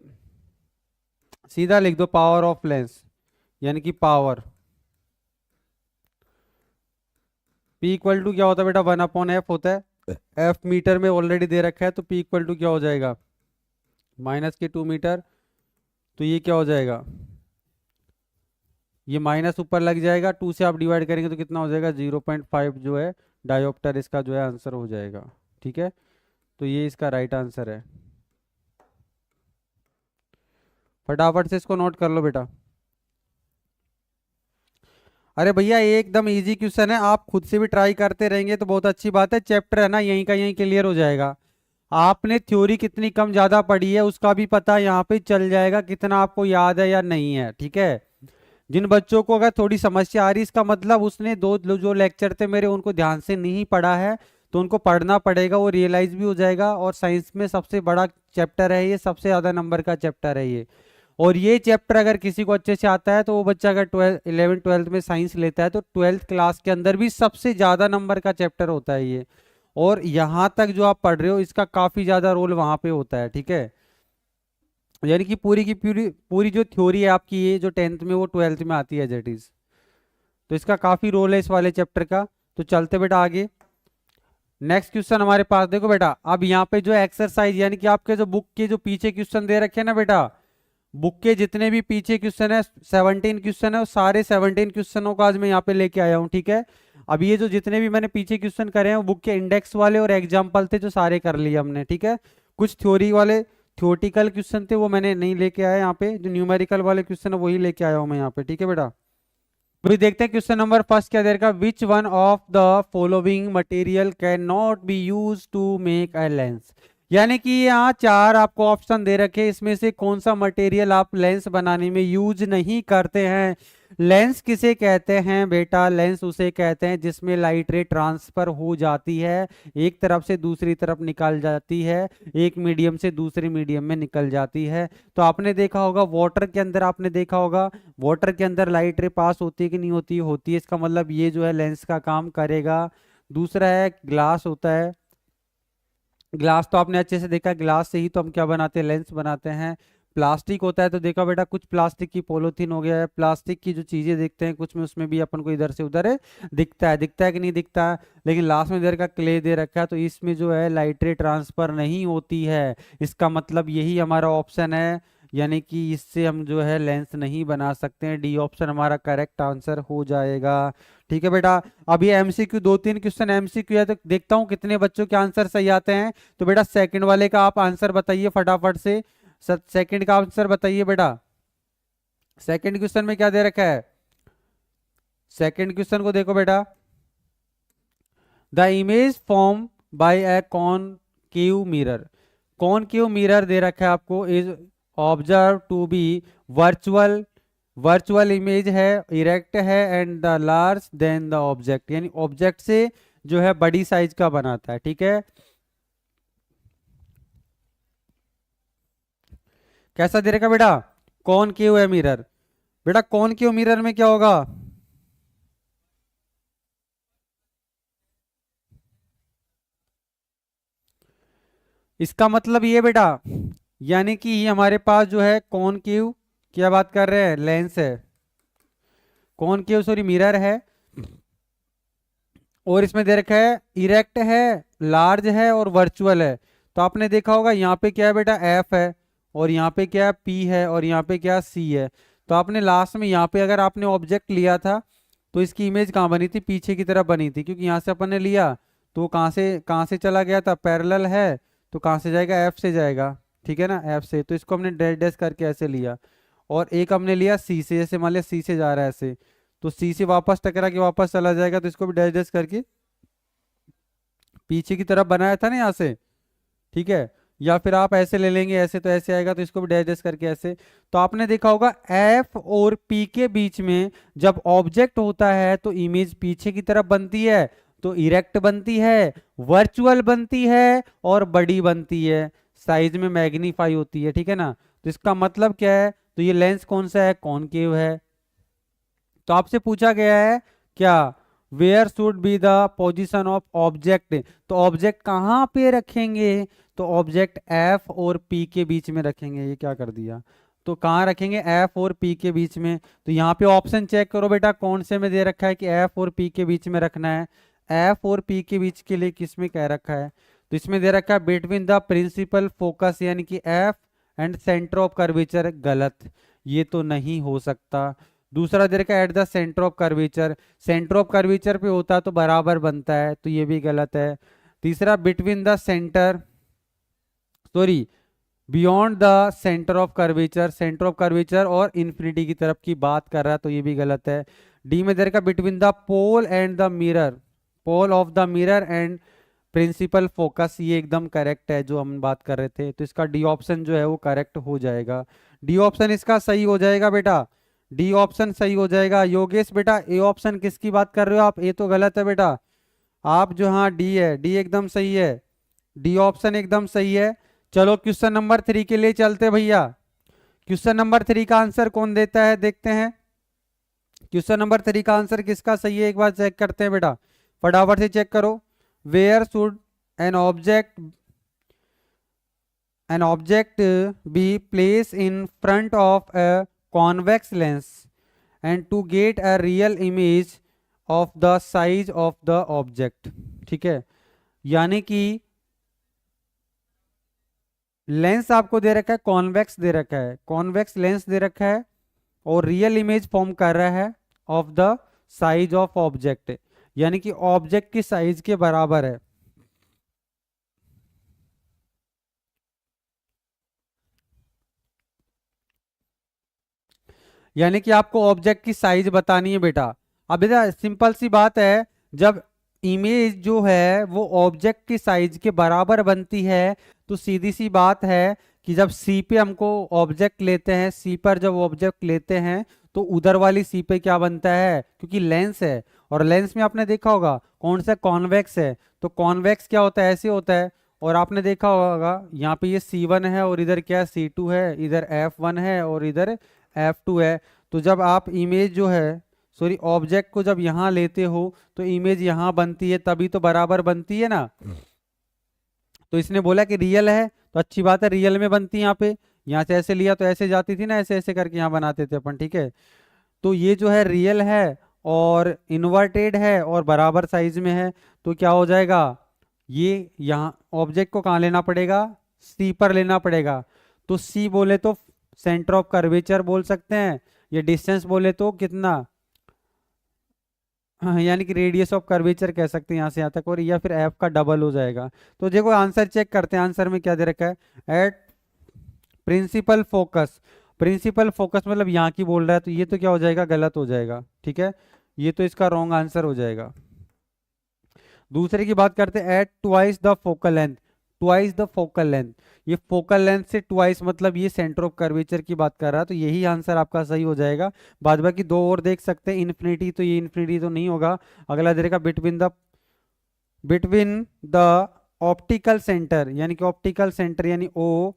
सीधा लिख दो पावर ऑफ लेंस, यानी कि पावर P = क्या होता है बेटा, 1/f होता है। F मीटर में ऑलरेडी दे रखा है, तो P = क्या हो जाएगा, माइनस के 2 मीटर। तो ये क्या हो जाएगा, ये माइनस ऊपर लग जाएगा, 2 से आप डिवाइड करेंगे तो कितना हो जाएगा, 0.5 जो है डायोप्टर इसका जो है आंसर हो जाएगा, ठीक है। तो ये इसका राइट आंसर है। फटाफट से इसको नोट कर लो बेटा। अरे भैया ये एकदम इजी क्वेश्चन है, आप खुद से भी ट्राई करते रहेंगे तो बहुत अच्छी बात है। चैप्टर है ना यहीं का यहीं क्लियर हो जाएगा। आपने थ्योरी कितनी कम ज्यादा पढ़ी है उसका भी पता यहाँ पे चल जाएगा, कितना आपको याद है या नहीं है, ठीक है। जिन बच्चों को अगर थोड़ी समस्या आ रही, इसका मतलब उसने जो लेक्चर थे मेरे उनको ध्यान से नहीं पढ़ा है, तो उनको पढ़ना पड़ेगा, वो रियलाइज भी हो जाएगा। और साइंस में सबसे बड़ा चैप्टर है ये, सबसे ज्यादा नंबर का चैप्टर है ये। और ये चैप्टर अगर किसी को अच्छे से आता है तो वो बच्चा अगर 11th-12th में साइंस लेता है तो 12th क्लास के अंदर भी सबसे ज्यादा नंबर का चैप्टर होता है ये। और यहाँ तक जो आप पढ़ रहे हो इसका काफी ज्यादा रोल वहां पे होता है, ठीक है। यानी कि पूरी की पूरी पूरी जो थ्योरी है आपकी, ये जो 10th में वो 12th में आती है जेट इज, तो इसका काफी रोल है इस वाले चैप्टर का। तो चलते बेटा आगे। नेक्स्ट क्वेश्चन हमारे पास देखो बेटा, अब यहाँ पे जो एक्सरसाइज यानी कि आपके जो बुक के जो पीछे क्वेश्चन दे रखे हैं ना बेटा, बुक के जितने भी पीछे क्वेश्चन है 17 क्वेश्चन है, वो सारे 17 क्वेश्चनों को आज मैं यहाँ पे लेके आया हूँ, ठीक है। अब ये जो जितने भी मैंने पीछे क्वेश्चन करे हैं वो बुक के इंडेक्स वाले और एग्जाम्पल थे जो सारे कर लिए हमने, ठीक है। कुछ थ्योरी वाले थ्योरेटिकल क्वेश्चन थे वो मैंने नहीं लेके आया यहाँ पे, जो न्यूमेरिकल वाले क्वेश्चन है वही लेके आया हूँ मैं यहाँ पे, ठीक है बेटा। अभी देखते हैं क्वेश्चन नंबर फर्स्ट क्या दे रखा है, which one of the following material can not be use to make a lens. यानी कि यहाँ चार आपको ऑप्शन दे रखे, इसमें से कौन सा मटेरियल आप लेंस बनाने में यूज नहीं करते हैं। लेंस किसे कहते हैं बेटा, लेंस उसे कहते हैं जिसमें लाइट रे ट्रांसफर हो जाती है, एक तरफ से दूसरी तरफ निकल जाती है, एक मीडियम से दूसरे मीडियम में निकल जाती है। तो आपने देखा होगा वाटर के अंदर, आपने देखा होगा वाटर के अंदर लाइट रे पास होती है कि नहीं होती, होती है, इसका मतलब ये जो है लेंस का काम करेगा। दूसरा है ग्लास होता है, ग्लास तो आपने अच्छे से देखा, ग्लास से ही तो हम क्या बनाते हैं, लेंस बनाते हैं। प्लास्टिक होता है तो देखा बेटा, कुछ प्लास्टिक की पॉलीथीन हो गया है, प्लास्टिक की जो चीजें देखते हैं कुछ में, उसमें भी अपन को इधर से उधर दिखता है कि नहीं दिखता है। लेकिन लास्ट में इधर का क्ले दे रखा है तो इसमें जो है लाइट रे ट्रांसफर नहीं होती है, इसका मतलब यही हमारा ऑप्शन है, यानी कि इससे हम जो है लेंस नहीं बना सकते हैं। डी ऑप्शन हमारा करेक्ट आंसर हो जाएगा, ठीक है बेटा। अब ये एमसीक्यू 2-3 क्वेश्चन एमसीक्यू है तो देखता हूं कितने बच्चों के आंसर सही आते हैं। तो बेटा सेकंड वाले का आप आंसर बताइए फटाफट से, सेकंड का आंसर बताइए बेटा। सेकंड क्वेश्चन में क्या दे रखा है, सेकंड क्वेश्चन को देखो बेटा, the image form by a concave mirror, concave mirror दे रखा है आपको, is observe to be virtual, virtual image है, इरेक्ट है and the large then the object, यानी ऑब्जेक्ट से जो है बड़ी साइज का बनाता है, ठीक है। कैसा दे रखा बेटा, कॉनकेव है मिरर, बेटा कॉनकेव मिरर में क्या होगा, इसका मतलब ये बेटा, यानी कि ये हमारे पास जो है कॉनकेव, क्या बात कर रहे हैं, लेंस है, कॉनकेव सॉरी मिरर है, और इसमें दे रखा है इरेक्ट है, लार्ज है और वर्चुअल है। तो आपने देखा होगा यहाँ पे क्या है बेटा, एफ है, और यहाँ पे क्या है, पी है, और यहाँ पे क्या सी है। तो आपने लास्ट में यहाँ पे अगर आपने ऑब्जेक्ट लिया था तो इसकी इमेज कहाँ बनी थी, पीछे की तरफ बनी थी, क्योंकि यहाँ से अपन ने लिया तो कहाँ से चला गया था, पैरेलल है तो कहाँ से जाएगा, एफ से जाएगा, ठीक है ना, एफ से। तो इसको हमने डैश डैश करके ऐसे लिया, और एक हमने लिया सी से, जैसे मान लिया सी से जा रहा है ऐसे, तो सी से वापस टकरा के वापस चला जाएगा, तो इसको भी डैश डैश करके पीछे की तरफ बनाया था ना यहाँ से, ठीक है। या फिर आप ऐसे ले लेंगे ऐसे, तो ऐसे आएगा, तो इसको भी डैश डैश करके ऐसे। तो आपने देखा होगा एफ और पी के बीच में जब ऑब्जेक्ट होता है तो इमेज पीछे की तरफ बनती है, तो इरेक्ट बनती है, वर्चुअल बनती है और बड़ी बनती है, साइज में मैग्नीफाई होती है, ठीक है ना। तो इसका मतलब क्या है, तो ये लेंस कौन सा है, कॉनकेव है। तो आपसे पूछा गया है क्या, where should be the position of object, तो ऑब्जेक्ट कहाँ पे रखेंगे, तो ऑब्जेक्ट एफ और पी के बीच में रखेंगे, ये क्या कर दिया, तो कहाँ रखेंगे, एफ और पी के बीच में। तो यहाँ पे ऑप्शन चेक करो बेटा, कौन से में दे रखा है कि एफ और पी के बीच में रखना है, एफ और पी के बीच के लिए किस में कह रखा है, तो इसमें दे रखा है बिटवीन द प्रिंसिपल फोकस, यानी कि F and centre of curvature, गलत, ये तो नहीं हो सकता। दूसरा दे रखा है at the centre of curvature, centre of curvature पे होता तो बराबर बनता है, तो ये भी गलत है। तीसरा between the centre, sorry beyond the centre of curvature, centre of curvature और इन्फिनिटी की तरफ की बात कर रहा है, तो ये भी गलत है। डी में दे रखा between the pole and the mirror, pole of the mirror and principal focus, ये एकदम करेक्ट है जो हम बात कर रहे थे, तो इसका डी ऑप्शन जो है वो करेक्ट हो जाएगा, डी ऑप्शन इसका सही हो जाएगा बेटा, डी ऑप्शन सही हो जाएगा। योगेश बेटा ए ऑप्शन किसकी बात कर रहे हो आप, ए तो गलत है बेटा, आप जो, हाँ डी है, डी एकदम सही है, डी ऑप्शन एकदम सही है। चलो क्वेश्चन नंबर 3 के लिए चलते भैया, क्वेश्चन नंबर 3 का आंसर कौन देता है देखते हैं, क्वेश्चन नंबर 3 का आंसर किसका सही है एक बार चेक करते हैं बेटा, फटाफट से चेक करो। Where should an object be placed in front of a convex lens and to get a real image of the size of the object, ठीक है। यानी कि लेंस आपको दे रखा है, कॉन्वेक्स दे रखा है, कॉन्वेक्स लेंस दे रखा है, और रियल इमेज फॉर्म कर रहा है of the size of object, यानी कि ऑब्जेक्ट की साइज के बराबर है। यानी कि आपको ऑब्जेक्ट की साइज बतानी है बेटा। अब बेटा सिंपल सी बात है, जब इमेज जो है वो ऑब्जेक्ट की साइज के बराबर बनती है, तो सीधी सी बात है कि जब सी पे हमको ऑब्जेक्ट लेते हैं, सी पर जब ऑब्जेक्ट लेते हैं तो उधर वाली सी पे क्या बनता है, क्योंकि लेंस है, और लेंस में आपने देखा होगा कौन सा कॉन्वेक्स है, तो कॉन्वेक्स क्या होता है, ऐसे होता है। और आपने देखा होगा यहाँ पे ये C1 है और इधर क्या C2 है, इधर F1 है और इधर F2 है। तो जब आप इमेज जो है, सॉरी ऑब्जेक्ट को जब यहाँ लेते हो तो इमेज यहाँ बनती है, तभी तो बराबर बनती है ना। तो इसने बोला कि रियल है, तो अच्छी बात है, रियल में बनती है। यहाँ पे यहाँ से ऐसे लिया तो ऐसे जाती थी ना, ऐसे ऐसे करके यहाँ बनाते थे अपन, ठीक है। तो ये जो है रियल है और इन्वर्टेड है और बराबर साइज में है, तो क्या हो जाएगा, ये यहाँ ऑब्जेक्ट को कहाँ लेना पड़ेगा, सी पर लेना पड़ेगा। तो सी बोले तो सेंटर ऑफ कर्वेचर बोल सकते हैं, ये डिस्टेंस बोले तो कितना, हाँ, यानी कि रेडियस ऑफ कर्वेचर कह सकते हैं यहाँ से यहाँ तक, और या फिर एफ का डबल हो जाएगा। तो देखो आंसर चेक करते हैं, आंसर में क्या दे रखा है, at principal focus. Principal focus मतलब यहाँ की बोल रहा है, तो ये तो क्या हो जाएगा, गलत हो जाएगा, ठीक है, ये तो इसका रॉन्ग आंसर हो जाएगा। दूसरे की बात करते हैं, at twice the focal length. Twice the focal length, ये फोकल लेंथ से ट्वाइस मतलब ये सेंटर ऑफ कर्वेचर की बात कर रहा है, तो यही आंसर आपका सही हो जाएगा। बाद बाकी दो और देख सकते हैं, इन्फिनिटी, तो ये इन्फिनिटी तो नहीं होगा। अगला देखा बिटवीन द ऑप्टिकल सेंटर, यानी कि ऑप्टिकल सेंटर यानी O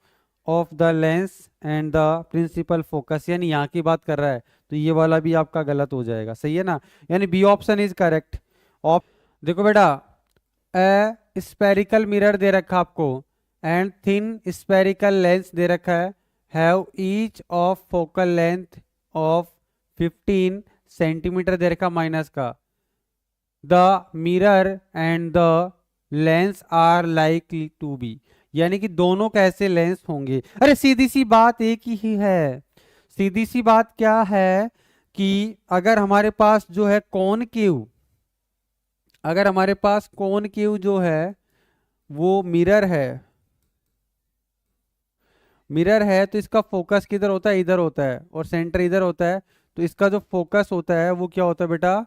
of the lens and the principal focus, यानी यहाँ की बात कर रहा है, तो ये वाला भी आपका गलत हो जाएगा, सही है ना, यानी बी ऑप्शन इज करेक्ट। देखो बेटा, ए स्पेरिकल मिरर दे रखा आपको एंड थिन स्पेरिकल लेंस दे रखा है, have each of focal length of 15 centimetre दे रखा माइनस का, the mirror and the lens are likely to be, यानी कि दोनों कैसे लेंस होंगे। अरे सीधी सी बात एक ही है, सीधी सी बात क्या है कि अगर हमारे पास जो है कॉनकेव, अगर हमारे पास कॉनकेव जो है वो मिरर है, मिरर है, तो इसका फोकस किधर होता है, इधर होता है, और सेंटर इधर होता है, तो इसका जो फोकस होता है वो क्या होता है बेटा,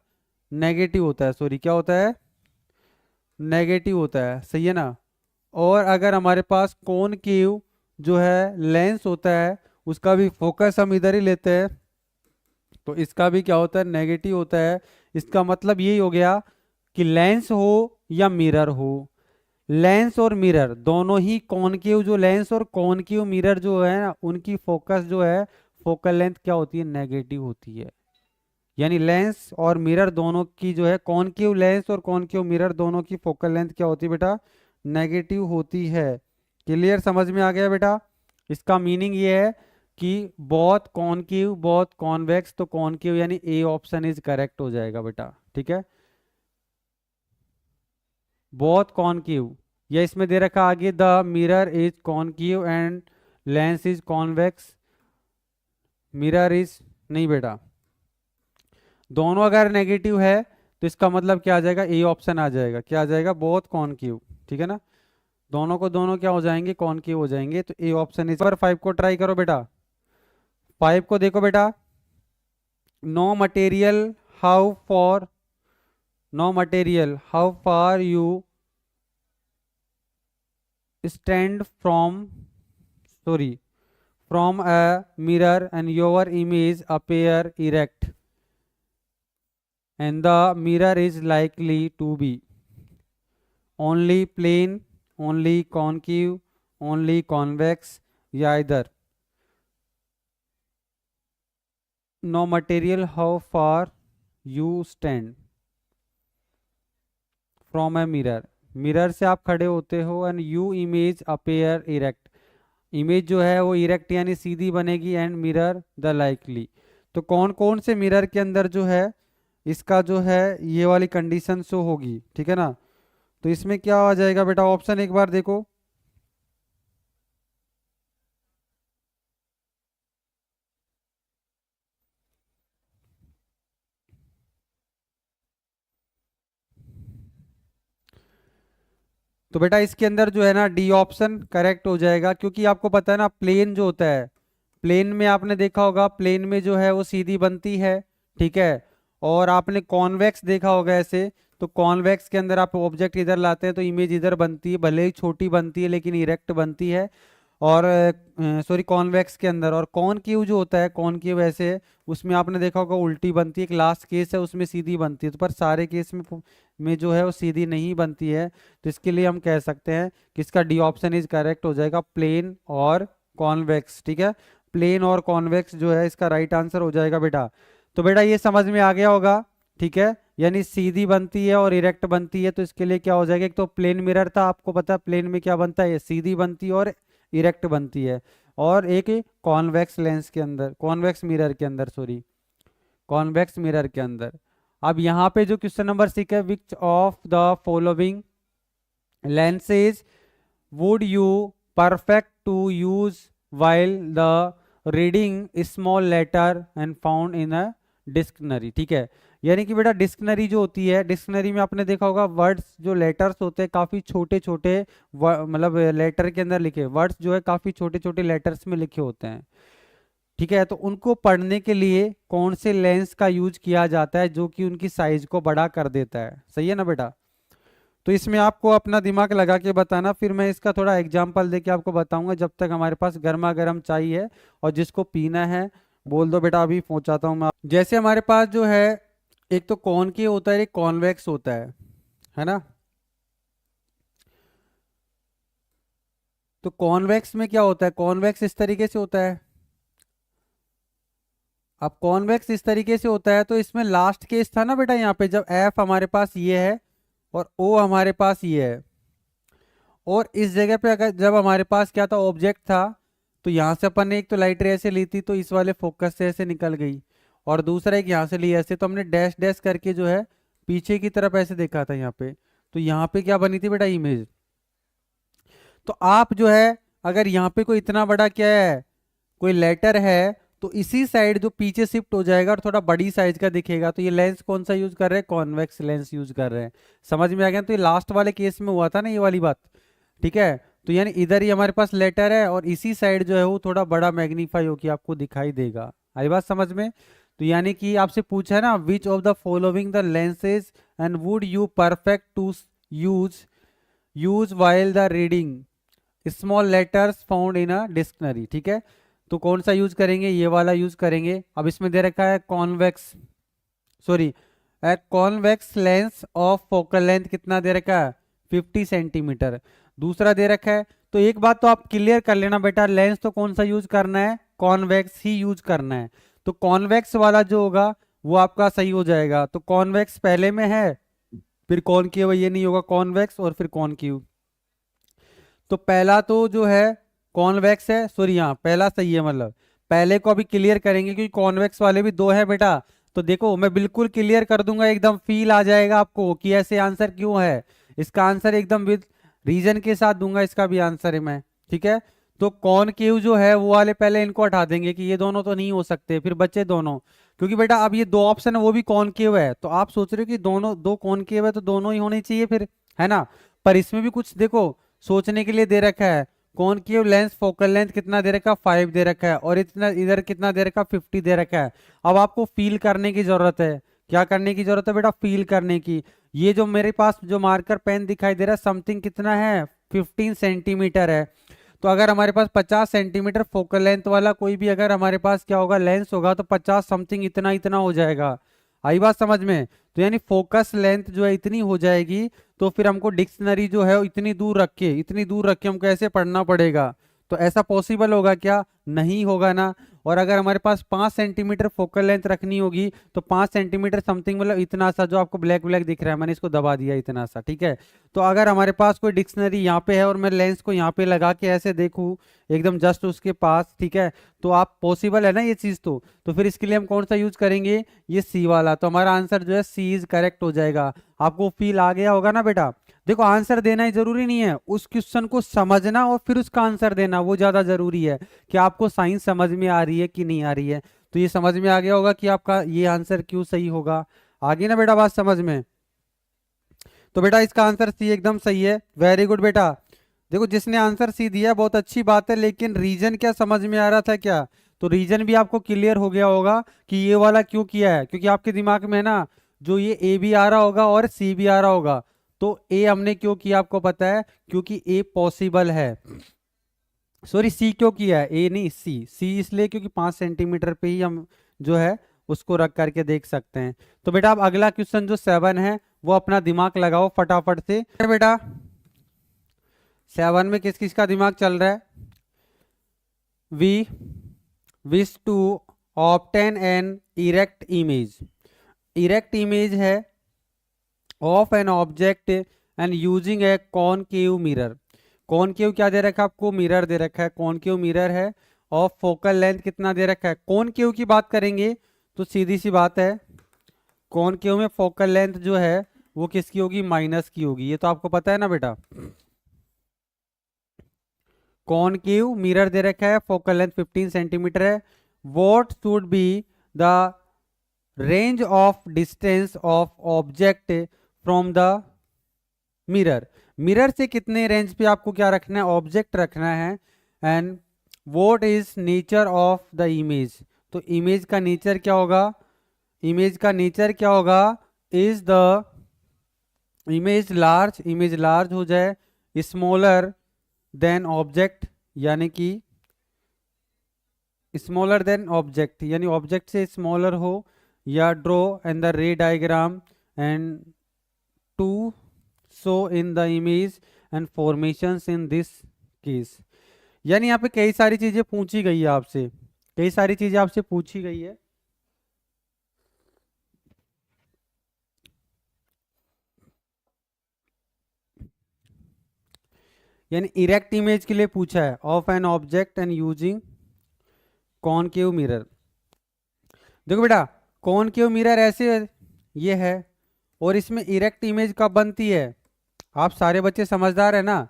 नेगेटिव होता है, सॉरी क्या होता है, नेगेटिव होता है, सही है ना। और अगर हमारे पास कॉनकेव जो है लेंस होता है, उसका भी फोकस हम इधर ही लेते हैं, तो इसका भी क्या होता है, नेगेटिव होता है। इसका मतलब यही हो गया कि लेंस हो या मिरर हो, लेंस और मिरर दोनों ही कॉनकेव, जो लेंस और कॉनकेव मिरर जो है ना, उनकी फोकस जो है, फोकल लेंथ क्या होती है, नेगेटिव होती है। यानी लेंस और मिरर दोनों की जो है, कॉनकेव लेंस और कॉनकेव मिरर दोनों की फोकल लेंथ क्या होती है बेटा, नेगेटिव होती है। क्लियर, समझ में आ गया बेटा। इसका मीनिंग ये है कि बहुत कॉनकेव बहुत कॉन्वेक्स, तो कॉनकेव यानी ए ऑप्शन इज करेक्ट हो जाएगा बेटा, ठीक है। बहुत कॉनकेव, या इसमें दे रखा आगे, the mirror is concave and lens is convex, mirror is, नहीं बेटा, दोनों अगर नेगेटिव है तो इसका मतलब क्या आ जाएगा, ए ऑप्शन आ जाएगा, क्या आ जाएगा, बहुत कॉनकेव, ठीक है ना, दोनों को दोनों क्या हो जाएंगे, कॉनकेव हो जाएंगे, तो ए ऑप्शन इज। पर 5 को ट्राई करो बेटा, 5 को देखो बेटा, no material how far, no material how far you stand sorry from a mirror and your image appear erect and the mirror is likely to be only plane, only concave, only convex, या इधर no material how far you stand from a mirror, mirror से आप खड़े होते हो, and you image appear erect, image जो है वो इरेक्ट यानी सीधी बनेगी, एंड मिरर द लाइकली। तो कौन कौन से मिरर के अंदर जो है इसका जो है ये वाली कंडीशन शो होगी, ठीक है ना। तो इसमें क्या आ जाएगा बेटा, ऑप्शन एक बार देखो। तो बेटा इसके अंदर जो है ना डी ऑप्शन करेक्ट हो जाएगा, क्योंकि आपको पता है ना प्लेन जो होता है, प्लेन में आपने देखा होगा, प्लेन में जो है वो सीधी बनती है, ठीक है। और आपने कॉन्वेक्स देखा होगा ऐसे, तो कॉन्वेक्स के अंदर आप ऑब्जेक्ट इधर लाते हैं तो इमेज इधर बनती है, भले ही छोटी बनती है लेकिन इरेक्ट बनती है। और सॉरी कॉन्वेक्स के अंदर, और कॉनकेव जो होता है, कॉनकेव ऐसे है, उसमें आपने देखा होगा उल्टी बनती है, एक लास्ट केस है उसमें सीधी बनती है, तो पर सारे केस में जो है वो सीधी नहीं बनती है। तो इसके लिए हम कह सकते हैं कि इसका डी ऑप्शन इज करेक्ट हो जाएगा, प्लेन और कॉन्वेक्स, ठीक है। प्लेन और कॉन्वेक्स जो है इसका राइट आंसर हो जाएगा बेटा। तो बेटा ये समझ में आ गया होगा, ठीक है, यानी सीधी बनती है और इरेक्ट बनती है, तो इसके लिए क्या हो जाएगा, एक तो प्लेन मिरर था, आपको पता है प्लेन में क्या बनता है, सीधी बनती है और इरेक्ट बनती है। और एक कॉन्वेक्स लेंस के अंदर, कॉन्वेक्स मिरर के अंदर, सॉरी कॉन्वेक्स मिरर के अंदर। अब यहाँ पे जो क्वेश्चन नंबर 6 है, विच of the following lenses would you perfect to use while the reading small letter and found in a dictionary, ठीक है। यानी कि बेटा डिक्शनरी जो होती है, डिक्शनरी में आपने देखा होगा वर्ड्स जो लेटर्स होते हैं काफी छोटे छोटे, मतलब लेटर के अंदर लिखे वर्ड्स जो है काफी छोटे छोटे लेटर्स में लिखे होते हैं, ठीक है। तो उनको पढ़ने के लिए कौन से लेंस का यूज किया जाता है जो कि उनकी साइज को बड़ा कर देता है, सही है ना बेटा। तो इसमें आपको अपना दिमाग लगा के बताना, फिर मैं इसका थोड़ा एग्जाम्पल देके आपको बताऊंगा। जब तक हमारे पास गर्मा गर्म चाय है, और जिसको पीना है बोल दो बेटा, अभी पहुंचाता हूं मैं। जैसे हमारे पास जो है एक तो कॉनकेव होता है, एक कॉन्वेक्स होता है ना। तो कॉन्वेक्स में क्या होता है, कॉन्वेक्स इस तरीके से होता है। अब कॉन्वेक्स इस तरीके से होता है, तो इसमें लास्ट केस था ना बेटा, यहाँ पे जब एफ हमारे पास ये है और ओ हमारे पास ये है, और इस जगह पे अगर जब हमारे पास क्या था, ऑब्जेक्ट था, तो यहाँ से अपन ने एक तो लाइट रे ऐसे ली थी तो इस वाले फोकस से ऐसे निकल गई, और दूसरा एक यहाँ से लिया ऐसे, तो हमने डैश डैश करके जो है पीछे की तरफ ऐसे देखा था यहाँ पे, तो यहाँ पे क्या बनी थी बेटा, इमेज। तो आप जो है अगर यहाँ पे कोई इतना बड़ा क्या है, कोई लेटर है, तो इसी साइड जो पीछे शिफ्ट हो जाएगा और थोड़ा बड़ी साइज का दिखेगा। तो ये लेंस कौन सा यूज कर रहे हैं, कॉन्वेक्स लेंस यूज कर रहे हैं। समझ में आ गया। तो ये लास्ट वाले केस में हुआ था ना ये वाली बात, ठीक है। तो यानी इधर ही हमारे पास लेटर है और इसी साइड जो है वो थोड़ा बड़ा मैग्नीफाई होकर आपको दिखाई देगा। आई बात समझ में। तो यानी कि आपसे पूछा है ना, which of the following the lenses and would you perfect to use use while the reading small letters found in a dictionary, ठीक है। तो कौन सा यूज करेंगे, ये वाला यूज करेंगे। अब इसमें दे रखा है convex, sorry convex lens of focal length कितना दे रखा है, 50 सेंटीमीटर। दूसरा दे रखा है, तो एक बात तो आप क्लियर कर लेना बेटा, लेंस तो कौन सा यूज करना है, कॉन्वेक्स ही यूज करना है। तो कॉन्वेक्स वाला जो होगा वो आपका सही हो जाएगा। तो कॉन्वेक्स पहले में है, फिर कॉनकेव, ये नहीं होगा कॉन्वेक्स और फिर कॉनकेव। तो पहला तो जो है कॉन्वेक्स है, सॉरी यहाँ पहला सही है, मतलब पहले को अभी क्लियर करेंगे क्योंकि कॉन्वेक्स वाले भी दो है बेटा। तो देखो मैं बिल्कुल क्लियर कर दूंगा, एकदम फील आ जाएगा आपको कि ऐसे आंसर क्यों है। इसका आंसर एकदम विद रीजन के साथ दूंगा, इसका भी आंसर है मैं, ठीक है। तो कॉनकेव जो है वो वाले पहले इनको हटा देंगे कि ये दोनों तो नहीं हो सकते, फिर बचे दोनों, क्योंकि बेटा अब ये दो ऑप्शन है वो भी कॉनकेव है, तो आप सोच रहे हो कि दोनों दो कॉनकेव है तो दोनों ही होने चाहिए फिर, है ना। पर इसमें भी कुछ देखो सोचने के लिए दे रखा है। कॉनकेव लेंस फोकल लेंथ कितना दे रखा है, 5 दे रखा है, और इतना इधर कितना दे रखा है, 50 दे रखा है। अब आपको फील करने की जरूरत है। क्या करने की जरूरत है बेटा, फील करने की। ये जो मेरे पास जो मार्कर पेन दिखाई दे रहा है समथिंग कितना है, 15 सेंटीमीटर है। तो अगर हमारे पास 50 सेंटीमीटर फोकल लेंथ वाला कोई भी अगर हमारे पास क्या होगा लेंस होगा, तो 50 समथिंग इतना इतना हो जाएगा। आई बात समझ में। तो यानी फोकस लेंथ जो है इतनी हो जाएगी, तो फिर हमको डिक्शनरी जो है इतनी दूर रख के हमको ऐसे पढ़ना पड़ेगा। तो ऐसा पॉसिबल होगा क्या, नहीं होगा ना। और अगर हमारे पास 5 सेंटीमीटर फोकल लेंथ रखनी होगी, तो 5 सेंटीमीटर समथिंग, मतलब इतना सा जो आपको ब्लैक ब्लैक दिख रहा है, मैंने इसको दबा दिया इतना सा, ठीक है। तो अगर हमारे पास कोई डिक्शनरी यहाँ पे है और मैं लेंस को यहाँ पे लगा के ऐसे देखूँ एकदम जस्ट उसके पास, ठीक है, तो आप पॉसिबल है ना ये चीज। तो फिर इसके लिए हम कौन सा यूज करेंगे, ये सी वाला। तो हमारा आंसर जो है सी इज करेक्ट हो जाएगा। आपको फील आ गया होगा ना बेटा। देखो आंसर देना ही जरूरी नहीं है, उस क्वेश्चन को समझना और फिर उसका आंसर देना वो ज्यादा जरूरी है, कि आपको साइंस समझ में आ रही है कि नहीं आ रही है। तो ये समझ में आ गया होगा कि आपका ये आंसर क्यों सही होगा। आगे ना बेटा बात समझ में। तो बेटा इसका आंसर सी एकदम सही है, वेरी गुड बेटा। देखो जिसने आंसर सी दिया बहुत अच्छी बात है, लेकिन रीजन क्या समझ में आ रहा था क्या? तो रीजन भी आपको क्लियर हो गया होगा कि ये वाला क्यों किया है, क्योंकि आपके दिमाग में है ना जो ये ए भी आ रहा होगा और सी भी आ रहा होगा। तो ए हमने क्यों किया आपको पता है, क्योंकि ए पॉसिबल है। सॉरी सी क्यों किया है, ए नहीं सी, सी इसलिए क्योंकि 5 सेंटीमीटर पे ही हम जो है उसको रख करके देख सकते हैं। तो बेटा अब अगला क्वेश्चन जो 7 है वो अपना दिमाग लगाओ फटाफट से बेटा। 7 में किस किस का दिमाग चल रहा है? We wish to obtain an erect image. Erect image है of an object and using a concave mirror. Concave क्या दे रखा है आपको? मिरर दे रखा है, कॉनकेव मिरर है। ऑफ फोकल लेंथ कितना दे रखा है? कॉनकेव की बात करेंगे तो सीधी सी बात है, कॉनकेव में फोकल लेंथ जो है वो किसकी होगी? माइनस की होगी, ये तो आपको पता है ना बेटा। कॉनकेव मिरर दे रखा है, फोकल लेंथ 15 सेंटीमीटर है। What should be the range of distance of object from the mirror? Mirror से कितने रेंज पे आपको क्या रखना है? ऑब्जेक्ट रखना है। And what is nature of the image? तो इमेज का नेचर क्या होगा? इमेज का नेचर क्या होगा? Is the image large, image large हो जाए, स्मॉलर देन ऑब्जेक्ट, यानी कि स्मॉलर देन ऑब्जेक्ट यानी ऑब्जेक्ट से स्मॉलर हो, या draw and the ray diagram and to show in the image and formations in this case. यानी यहाँ पे कई सारी चीजें पूछी गई है आपसे, कई सारी चीजें आपसे पूछी गई है। यानी इरेक्ट इमेज के लिए पूछा है of an object and using concave mirror. देखो बेटा कॉनकेव मिरर ऐसे ये है, और इसमें इरेक्ट इमेज कब बनती है? आप सारे बच्चे समझदार है ना।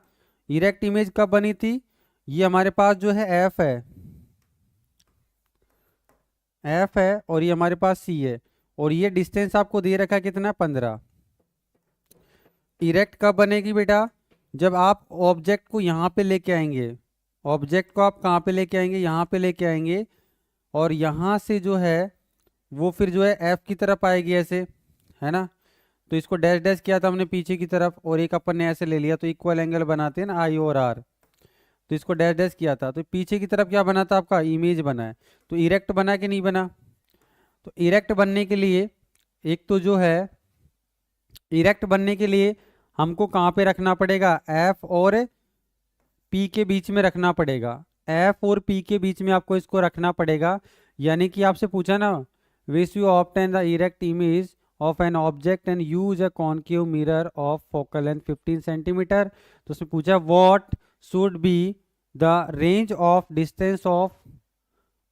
इरेक्ट इमेज कब बनी थी? ये हमारे पास जो है एफ है, एफ है और ये हमारे पास सी है, और ये डिस्टेंस आपको दे रखा है कितना? 15। इरेक्ट कब बनेगी बेटा? जब आप ऑब्जेक्ट को यहाँ पे लेके आएंगे, ऑब्जेक्ट को आप कहाँ पे लेके आएंगे? यहाँ पे लेके आएंगे, और यहाँ से जो है वो फिर जो है एफ की तरफ आएगी ऐसे, है ना। तो इसको डैश डैश किया था हमने पीछे की तरफ, और एक अपन ने ऐसे ले लिया, तो इक्वल एंगल बनाते हैं ना आई और आर। तो इसको डैश डैश किया था, तो पीछे की तरफ क्या बना था आपका? इमेज बना है। तो इरेक्ट बना कि नहीं बना? तो इरेक्ट बनने के लिए एक तो जो है, इरेक्ट बनने के लिए हमको कहाँ पे रखना पड़ेगा? एफ और पी के बीच में रखना पड़ेगा। एफ और पी के बीच में आपको इसको रखना पड़ेगा। यानी कि आपसे पूछा ना, wish you obtain the erect image of an object and use a concave mirror of focal length 15 centimetre. तो उसमें पूछा what should be the range of distance of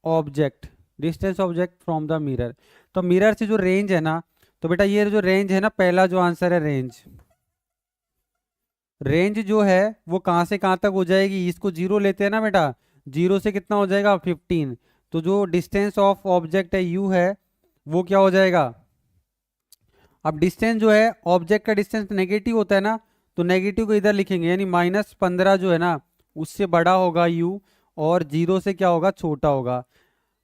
object, distance object from the mirror. तो mirror से जो range है ना, तो बेटा ये जो रेंज है ना, पहला जो आंसर है रेंज, रेंज जो है वो कहाँ से कहाँ तक हो जाएगी? इसको जीरो लेते हैं ना बेटा, जीरो से कितना हो जाएगा? 15। तो जो डिस्टेंस ऑफ ऑब्जेक्ट है यू है, वो क्या हो जाएगा? अब डिस्टेंस जो है, ऑब्जेक्ट का डिस्टेंस नेगेटिव होता है ना, तो नेगेटिव को इधर लिखेंगे, यानी -15 जो है ना उससे बड़ा होगा यू, और जीरो से क्या होगा? छोटा होगा।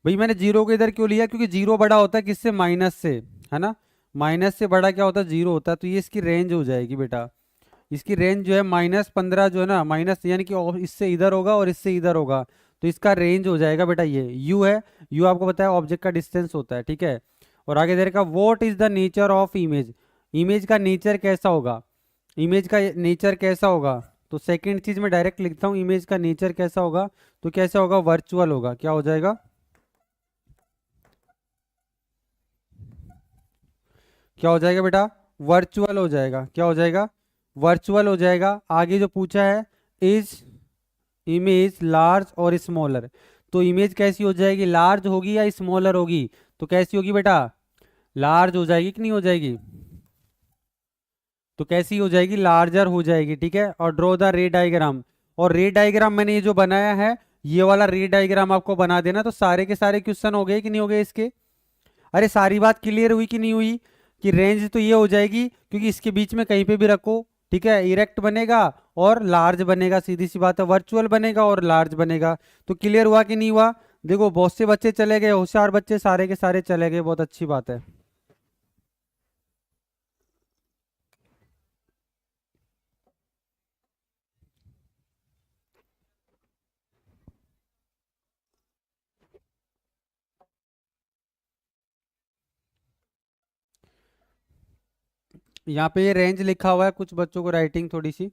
भाई मैंने जीरो को इधर क्यों लिया? क्योंकि जीरो बड़ा होता है किससे? माइनस से, है ना। माइनस से बड़ा क्या होता है? जीरो होता है। तो ये इसकी रेंज हो जाएगी बेटा, इसकी रेंज जो है -15 जो है ना, माइनस यानी कि इससे इधर होगा और इससे इधर होगा, तो इसका रेंज हो जाएगा बेटा ये यू है। यू आपको पता है ऑब्जेक्ट का डिस्टेंस होता है, ठीक है। और आगे दे रखा what is the nature of image? Image का नेचर कैसा होगा? इमेज का नेचर कैसा होगा? तो सेकंड चीज मैं डायरेक्ट लिखता हूँ, इमेज का नेचर कैसा होगा? तो कैसा होगा? वर्चुअल होगा। क्या हो जाएगा? क्या हो जाएगा बेटा? वर्चुअल हो जाएगा। क्या हो जाएगा? वर्चुअल हो जाएगा। आगे जो पूछा है, इज इमेज लार्ज और स्मॉलर, तो इमेज कैसी हो जाएगी? लार्ज होगी या स्मॉलर होगी? तो कैसी होगी बेटा? लार्ज हो जाएगी कि नहीं हो जाएगी? तो कैसी हो जाएगी, लार्जर हो जाएगी, ठीक है। और ड्रॉ द रे डायग्राम, और रे डायग्राम मैंने ये जो बनाया है, ये वाला रे डायग्राम आपको बना देना। तो सारे के सारे क्वेश्चन हो गए कि नहीं हो गए इसके? अरे सारी बात क्लियर हुई कि नहीं हुई? कि रेंज तो ये हो जाएगी, क्योंकि इसके बीच में कहीं पे भी रखो, ठीक है, इरेक्ट बनेगा और लार्ज बनेगा, सीधी सी बात है, वर्चुअल बनेगा और लार्ज बनेगा। तो क्लियर हुआ कि नहीं हुआ? देखो बहुत से बच्चे चले गए, होशियार बच्चे सारे के सारे चले गए, बहुत अच्छी बात है। यहाँ पे ये रेंज लिखा हुआ है, कुछ बच्चों को राइटिंग थोड़ी सी,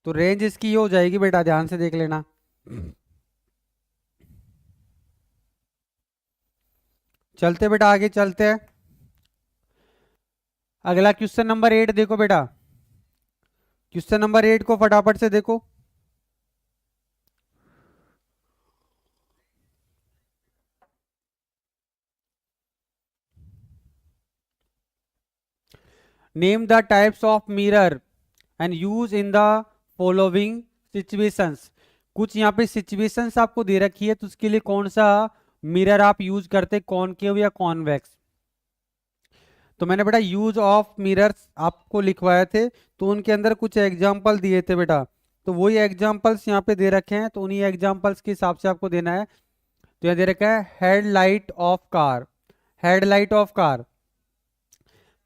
तो रेंज इसकी ये हो जाएगी बेटा, ध्यान से देख लेना। चलते बेटा आगे चलते हैं। अगला क्वेश्चन नंबर 8 देखो बेटा, क्वेश्चन नंबर 8 को फटाफट से देखो। Name the types of mirror and use in the following situations. कुछ यहाँ पे सिचुएशंस आपको दे रखी है, तो उसके लिए कौन सा मिरर आप यूज करते, कॉनकेव या कॉन्वेक्स? तो मैंने बेटा यूज ऑफ मिरर्स आपको लिखवाए थे, तो उनके अंदर कुछ एग्जाम्पल दिए थे बेटा, तो वही एग्जाम्पल्स यहाँ पे दे रखे हैं, तो उन्हीं एग्जाम्पल्स के हिसाब से आपको देना है। तो यहाँ दे रखा है headlight of car, headlight of car,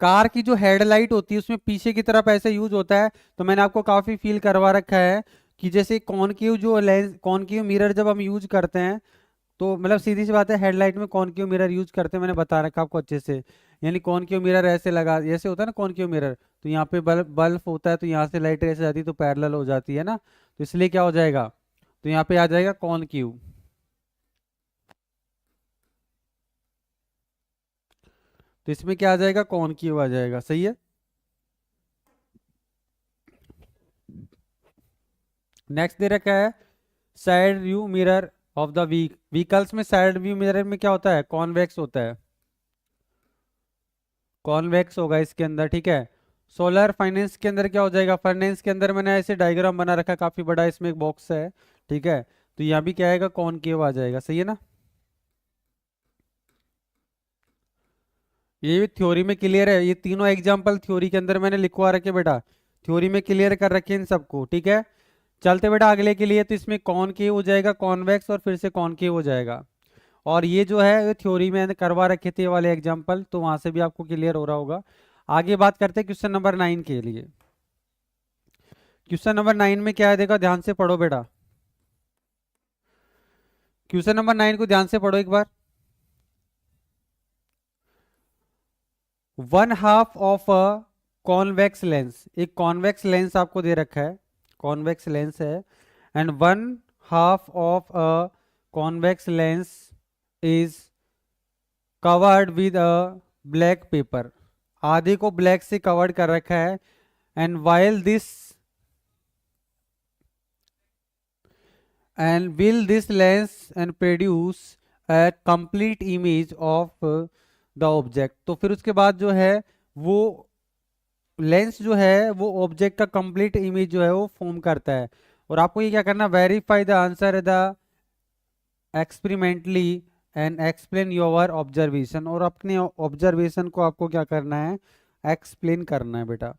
car की जो हेडलाइट होती है उसमें पीछे की तरफ ऐसे यूज होता है। तो मैंने आपको काफी फील करवा रखा है कि जैसे कॉनकेव जो लेंस, कॉनकेव मिरर जब हम यूज करते हैं, तो मतलब सीधी सी बात है, हेडलाइट में कॉनकेव मिरर यूज करते हैं, मैंने बता रखा आपको अच्छे से। यानी कॉनकेव मिरर ऐसे लगा, ऐसे होता है ना कॉनकेव मिरर, तो यहाँ पे बल्ब बल्ब होता है, तो यहाँ से लाइट ऐसे जाती है तो पैरेलल हो जाती है ना, तो इसलिए क्या हो जाएगा, तो यहाँ पे आ जाएगा कॉनकेव। तो इसमें क्या आ जाएगा, कॉनकेव आ जाएगा, सही है। नेक्स्ट दे रखा है side view mirror of the vehicles में, साइड व्यू मिरर में क्या होता है, कॉन्वेक्स होता है, कॉन्वेक्स होगा इसके अंदर, ठीक है। सोलर फाइनेंस के अंदर क्या हो जाएगा, फाइनेंस के अंदर मैंने ऐसे डायग्राम बना रखा है, काफी बड़ा इसमें एक बॉक्स है, ठीक है। तो यहाँ भी क्या आएगा, कॉनकेव आ जाएगा, सही है ना। ये भी थ्योरी में क्लियर है, ये तीनों एग्जाम्पल थ्योरी के अंदर मैंने लिखवा रखे बेटा, थ्योरी में क्लियर कर रखे इन सबको, ठीक है। चलते बेटा अगले के लिए, तो इसमें कॉनकेव हो जाएगा, कॉन्वेक्स और फिर से कॉनकेव हो जाएगा। और ये जो है ये थ्योरी में करवा रखे थे ये वाले एग्जाम्पल, तो वहां से भी आपको क्लियर हो रहा होगा। आगे बात करते हैं क्वेश्चन नंबर 9 के लिए। क्वेश्चन नंबर 9 में क्या है, देखो ध्यान से पढ़ो बेटा, क्वेश्चन नंबर 9 को ध्यान से पढ़ो एक बार। One half of a convex lens, एक कॉन्वेक्स लेंस आपको दे रखा है, कॉन्वेक्स लेंस है, and one half of a convex lens is covered with a black paper, आधे को ब्लैक से कवर्ड कर रखा है, and while this and will this lens and produce a complete image of the object. तो फिर उसके बाद जो है वो लेंस जो है वो ऑब्जेक्ट का कंप्लीट इमेज जो है वो फॉर्म करता है। और आपको ये क्या करना, verify the answer the experimentally and explain your observation, और अपने ऑब्जर्वेशन को आपको क्या करना है, एक्सप्लेन करना है बेटा।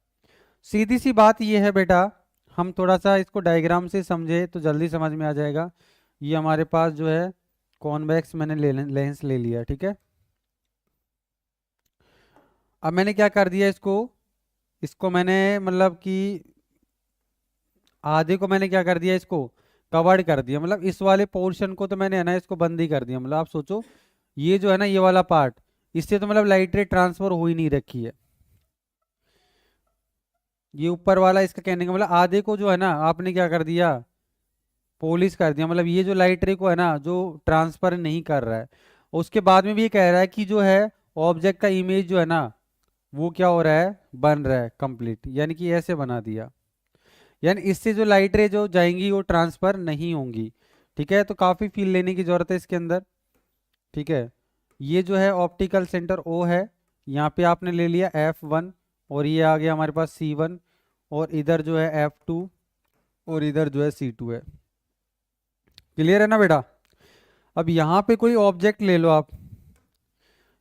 सीधी सी बात ये है बेटा, हम थोड़ा सा इसको डायग्राम से समझे तो जल्दी समझ में आ जाएगा। ये हमारे पास जो है कॉन्वेक्स मैंने लेंस ले लिया, ठीक है। अब मैंने क्या कर दिया, इसको इसको मैंने मतलब कि आधे को मैंने क्या कर दिया, इसको कवर्ड कर दिया, मतलब इस वाले पोर्शन को तो मैंने है ना इसको बंद ही कर दिया। मतलब आप सोचो ये जो है ना ये वाला पार्ट, इससे तो मतलब लाइट रे ट्रांसफर हो ही नहीं रखी है, ये ऊपर वाला, इसका कहने का मतलब आधे को जो है ना आपने क्या कर दिया, पॉलिश कर दिया, मतलब ये जो लाइट रे को है ना जो ट्रांसफर नहीं कर रहा है। उसके बाद में भी ये कह रहा है कि जो है ऑब्जेक्ट का इमेज जो है ना वो क्या हो रहा है, बन रहा है कंप्लीट, यानी कि ऐसे बना दिया, यानी इससे जो लाइट रे जो जाएंगी वो ट्रांसफर नहीं होंगी, ठीक है। तो काफी फील लेने की जरूरत है इसके अंदर, ठीक है। ये जो है ऑप्टिकल सेंटर ओ है, यहाँ पे आपने ले लिया F1 और ये आ गया हमारे पास C1 और इधर जो है F2 और इधर जो है C2 है। क्लियर है ना बेटा? अब यहाँ पे कोई ऑब्जेक्ट ले लो आप,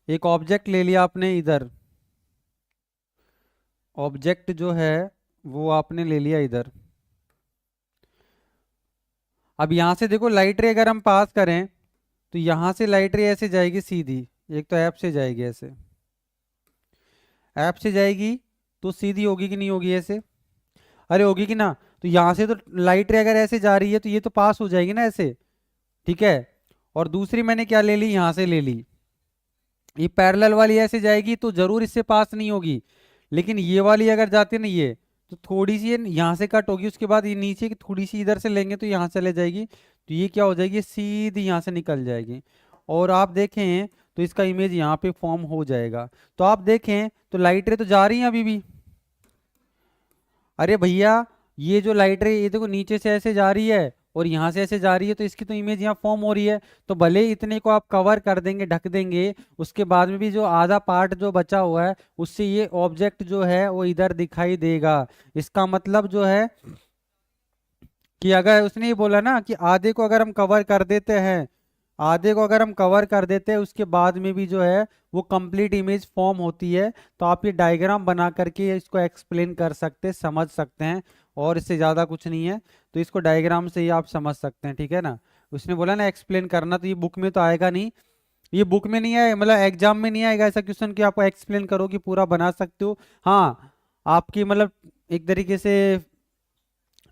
एक ऑब्जेक्ट ले लिया आपने इधर, ऑब्जेक्ट जो है वो आपने ले लिया इधर। अब यहाँ से देखो लाइट रे अगर हम पास करें तो यहाँ से लाइट रे ऐसे जाएगी सीधी, एक तो ऐप से जाएगी ऐसे, ऐप से जाएगी तो सीधी होगी कि नहीं होगी ऐसे, अरे होगी कि ना। तो यहाँ से तो लाइट रे अगर ऐसे जा रही है तो ये तो पास हो जाएगी ना ऐसे, ठीक है। और दूसरी मैंने क्या ले ली, यहाँ से ले ली, ये पैरेलल वाली ऐसे जाएगी तो जरूर इससे पास नहीं होगी, लेकिन ये वाली अगर जाती है ना ये, तो थोड़ी सी यहाँ से कट होगी, उसके बाद ये नीचे की थोड़ी सी इधर से लेंगे तो यहाँ चले जाएगी, तो ये क्या हो जाएगी, सीधी यहाँ से निकल जाएगी। और आप देखें तो इसका इमेज यहाँ पे फॉर्म हो जाएगा। तो आप देखें तो लाइट रे तो जा रही है अभी भी, अरे भैया ये जो लाइट रे ये देखो नीचे से ऐसे जा रही है और यहाँ से ऐसे जा रही है, तो इसकी तो इमेज यहाँ फॉर्म हो रही है। तो भले ही इतने को आप कवर कर देंगे, ढक देंगे, उसके बाद में भी जो आधा पार्ट जो बचा हुआ है उससे ये ऑब्जेक्ट जो है वो इधर दिखाई देगा। इसका मतलब जो है कि अगर उसने ये बोला ना कि आधे को अगर हम कवर कर देते हैं, आधे को अगर हम कवर कर देते हैं उसके बाद में भी जो है वो कंप्लीट इमेज फॉर्म होती है। तो आप ये डायग्राम बना करके इसको एक्सप्लेन कर सकते हैं, समझ सकते हैं, और इससे ज़्यादा कुछ नहीं है। तो इसको डायग्राम से ही आप समझ सकते हैं, ठीक है ना। उसने बोला ना एक्सप्लेन करना, तो ये बुक में तो आएगा नहीं, ये बुक में नहीं आए मतलब एग्जाम में नहीं आएगा ऐसा क्वेश्चन कि आपको एक्सप्लेन करो कि पूरा बना सकते हो। हाँ, आपकी मतलब एक तरीके से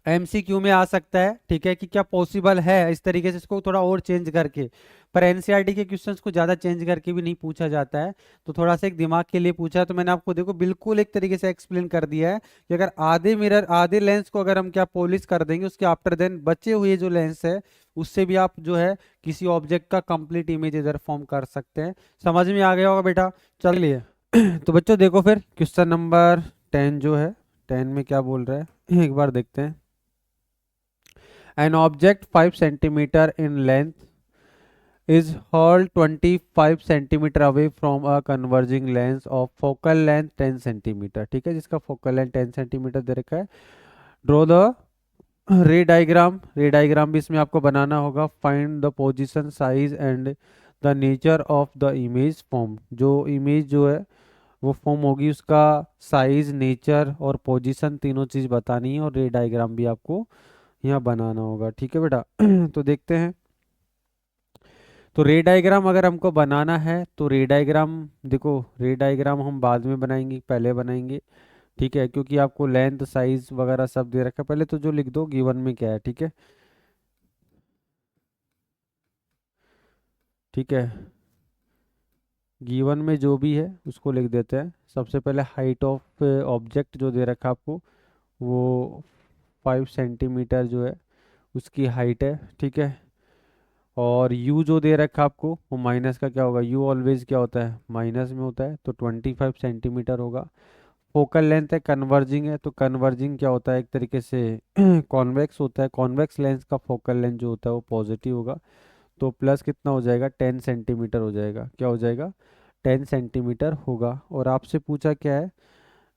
एमसीक्यू में आ सकता है, ठीक है, कि क्या पॉसिबल है इस तरीके से इसको थोड़ा और चेंज करके। पर एनसीईआरटी के क्वेश्चंस को ज़्यादा चेंज करके भी नहीं पूछा जाता है, तो थोड़ा सा एक दिमाग के लिए पूछा है। तो मैंने आपको देखो बिल्कुल एक तरीके से एक्सप्लेन कर दिया है कि अगर आधे मिरर आधे लेंस को अगर हम क्या पॉलिश कर देंगे, उसके आफ्टर देन बचे हुए जो लेंस है उससे भी आप जो है किसी ऑब्जेक्ट का कंप्लीट इमेज इधर फॉर्म कर सकते हैं। समझ में आ गया होगा बेटा? चलिए तो बच्चों देखो फिर क्वेश्चन नंबर 10 जो है, 10 में क्या बोल रहा है एक बार देखते हैं। An object 5 centimeter in length is hurled 25 centimeter away from a converging lens of focal length 10 centimeter, ठीक है, जिसका focal length 10 centimeter दे रखा है। Draw the ray diagram, ray diagram भी इसमें आपको बनाना होगा। Find the position, size and the nature of the image formed, जो इमेज जो है वो फॉर्म होगी उसका साइज, नेचर और पोजीशन तीनों चीज बतानी है, और रे डायग्राम भी आपको यहाँ बनाना होगा, ठीक है बेटा। तो देखते हैं। तो रे डायग्राम अगर हमको बनाना है तो रे डायग्राम देखो, रे डायग्राम हम बाद में बनाएंगे, पहले बनाएंगे, ठीक है, क्योंकि आपको लेंथ साइज वगैरह सब दे रखा है। पहले तो जो लिख दो गिवन में क्या है, ठीक है, ठीक है, गिवन में जो भी है उसको लिख देते हैं। सबसे पहले हाइट ऑफ ऑब्जेक्ट जो दे रखा है आपको वो 5 सेंटीमीटर जो है उसकी हाइट है, ठीक है। और u जो दे रखा है आपको वो माइनस का क्या होगा, u ऑलवेज क्या होता है, माइनस में होता है, तो 25 सेंटीमीटर होगा। फोकल लेंथ है, कन्वर्जिंग है, तो कन्वर्जिंग क्या होता है, एक तरीके से कॉन्वेक्स होता है। कॉन्वेक्स लेंस का फोकल लेंथ जो होता है वो पॉजिटिव होगा, तो प्लस कितना हो जाएगा, 10 सेंटीमीटर हो जाएगा। क्या हो जाएगा, 10 सेंटीमीटर होगा। और आपसे पूछा क्या है,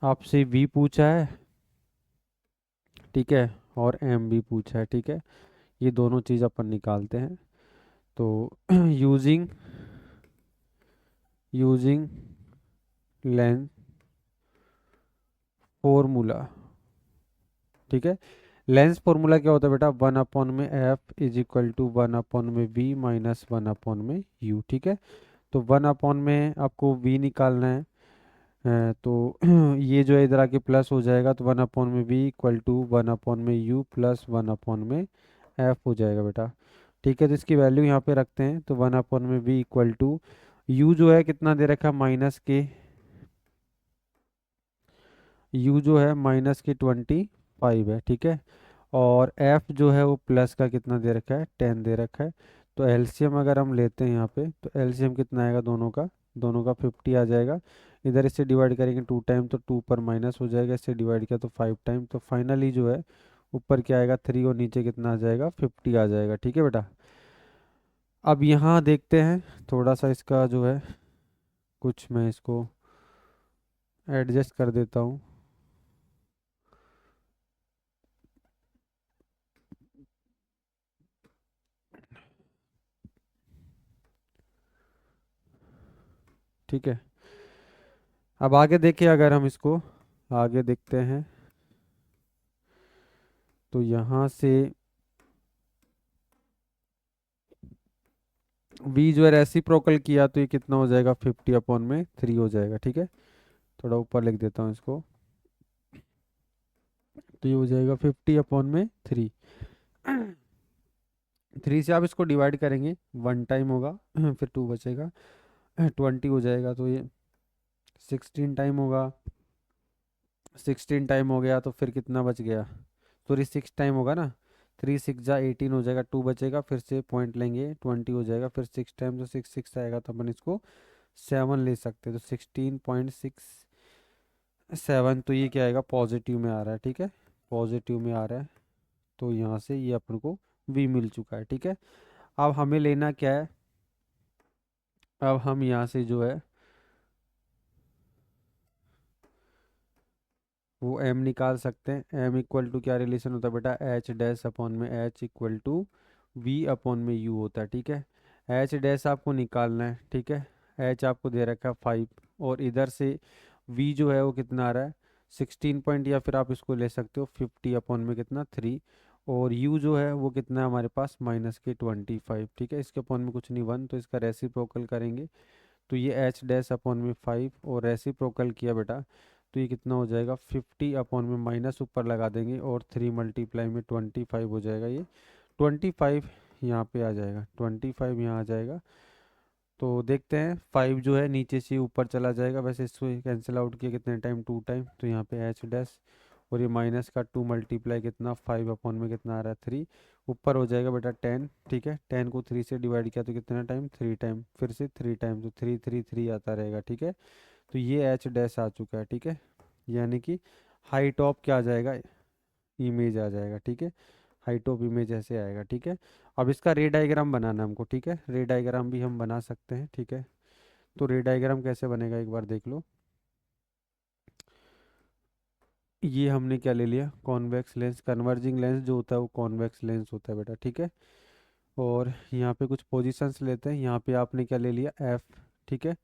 आपसे v पूछा है, ठीक है, और m भी पूछा है, ठीक है। ये दोनों चीज़ अपन निकालते हैं। तो यूजिंग यूजिंग लेंथ फॉर्मूला, ठीक है, लेंस फॉर्मूला क्या होता है बेटा, 1/f=1/v माइनस 1/u, ठीक है। तो 1 में आपको v निकालना है, तो ये जो है इधर आके प्लस हो जाएगा, तो 1/v=1/u प्लस 1/f हो जाएगा बेटा, ठीक है। तो इसकी वैल्यू यहाँ पे रखते हैं, तो 1/v u जो है कितना दे रखा है, u जो है -25 है, ठीक है। और f जो है वो प्लस का कितना दे रखा है, 10 दे रखा है। तो एलसीएम अगर हम लेते हैं यहाँ पे, तो एलसीएम कितना आएगा, दोनों का 50 आ जाएगा। इधर इससे डिवाइड करेंगे 2 टाइम, तो 2 पर माइनस हो जाएगा, इससे डिवाइड किया तो 5 टाइम, तो फाइनली जो है ऊपर क्या आएगा 3 और नीचे कितना आ जाएगा 50 आ जाएगा, ठीक है बेटा। अब यहाँ देखते हैं थोड़ा सा इसका जो है, कुछ मैं इसको एडजस्ट कर देता हूँ। ठीक है, अब आगे देखिए, अगर हम इसको आगे देखते हैं तो यहाँ से v जो है रेसिप्रोकल किया तो ये कितना हो जाएगा, 50/3 हो जाएगा। ठीक है, थोड़ा ऊपर लिख देता हूँ इसको, तो ये हो जाएगा 50/3। 3 से आप इसको डिवाइड करेंगे, 1 टाइम होगा फिर 2 बचेगा, 20 हो जाएगा, तो ये 16 टाइम होगा। 16 टाइम हो गया तो फिर कितना बच गया, सॉरी 6 टाइम होगा ना, 3 6 जा 18 हो जाएगा, 2 बचेगा, फिर से पॉइंट लेंगे, 20 हो जाएगा, फिर 6 टाइम तो 6 6 आएगा, तो अपन इसको 7 ले सकते हैं, तो 16.67, तो ये क्या आएगा, पॉजिटिव में आ रहा है। ठीक है, पॉजिटिव में आ रहा है, तो यहाँ से ये अपन को v मिल चुका है। ठीक है, अब हमें लेना क्या है, अब हम यहाँ से जो है वो m निकाल सकते हैं। m इक्वल टू क्या रिलेशन होता है बेटा, h डैश अपॉन में h equal to v upon में u होता है। ठीक है, h डैश आपको निकालना है। ठीक है, h आपको दे रखा है 5, और इधर से v जो है वो कितना आ रहा है, 16 पॉइंट, या फिर आप इसको ले सकते हो 50/3, और u जो है वो कितना है हमारे पास, -25। ठीक है, इसके अपॉन में कुछ नहीं, 1, तो इसका रेसिप्रोकल करेंगे तो ये h डैश अपॉन में 5, और रेसिप्रोकल किया बेटा तो ये कितना हो जाएगा, 50 में माइनस ऊपर लगा देंगे, और 3 मल्टीप्लाई में 25 हो जाएगा। ये 25 यहाँ पे आ जाएगा, 25 यहाँ आ जाएगा। तो देखते हैं, 5 जो है नीचे से ऊपर चला जाएगा, वैसे इसको कैंसिल आउट किया कितने टाइम, 2 टाइम, तो यहाँ पे h डैश, और ये माइनस का 2 मल्टीप्लाई कितना, 5 में कितना आ रहा है, 3, ऊपर हो जाएगा बेटा 10। ठीक है, 10 को 3 से डिवाइड किया तो कितना टाइम, 3 टाइम, फिर से 3 टाइम, तो 3 3 3 आता रहेगा। ठीक है, तो ये एच डैश आ चुका है। ठीक है, यानी कि हाइट ऑफ क्या आ जाएगा, इमेज आ जाएगा। ठीक है, हाइट ऑफ इमेज ऐसे आएगा। ठीक है, अब इसका रे डायग्राम बनाना है हमको। ठीक है, रे डायग्राम भी हम बना सकते हैं। ठीक है, तो रे डायग्राम कैसे बनेगा एक बार देख लो। ये हमने क्या ले लिया, कॉन्वेक्स लेंस, कन्वर्जिंग लेंस जो होता है वो कॉन्वेक्स लेंस होता है बेटा। ठीक है, और यहाँ पे कुछ पोजीशंस लेते हैं, यहाँ पे आपने क्या ले लिया, एफ। ठीक है,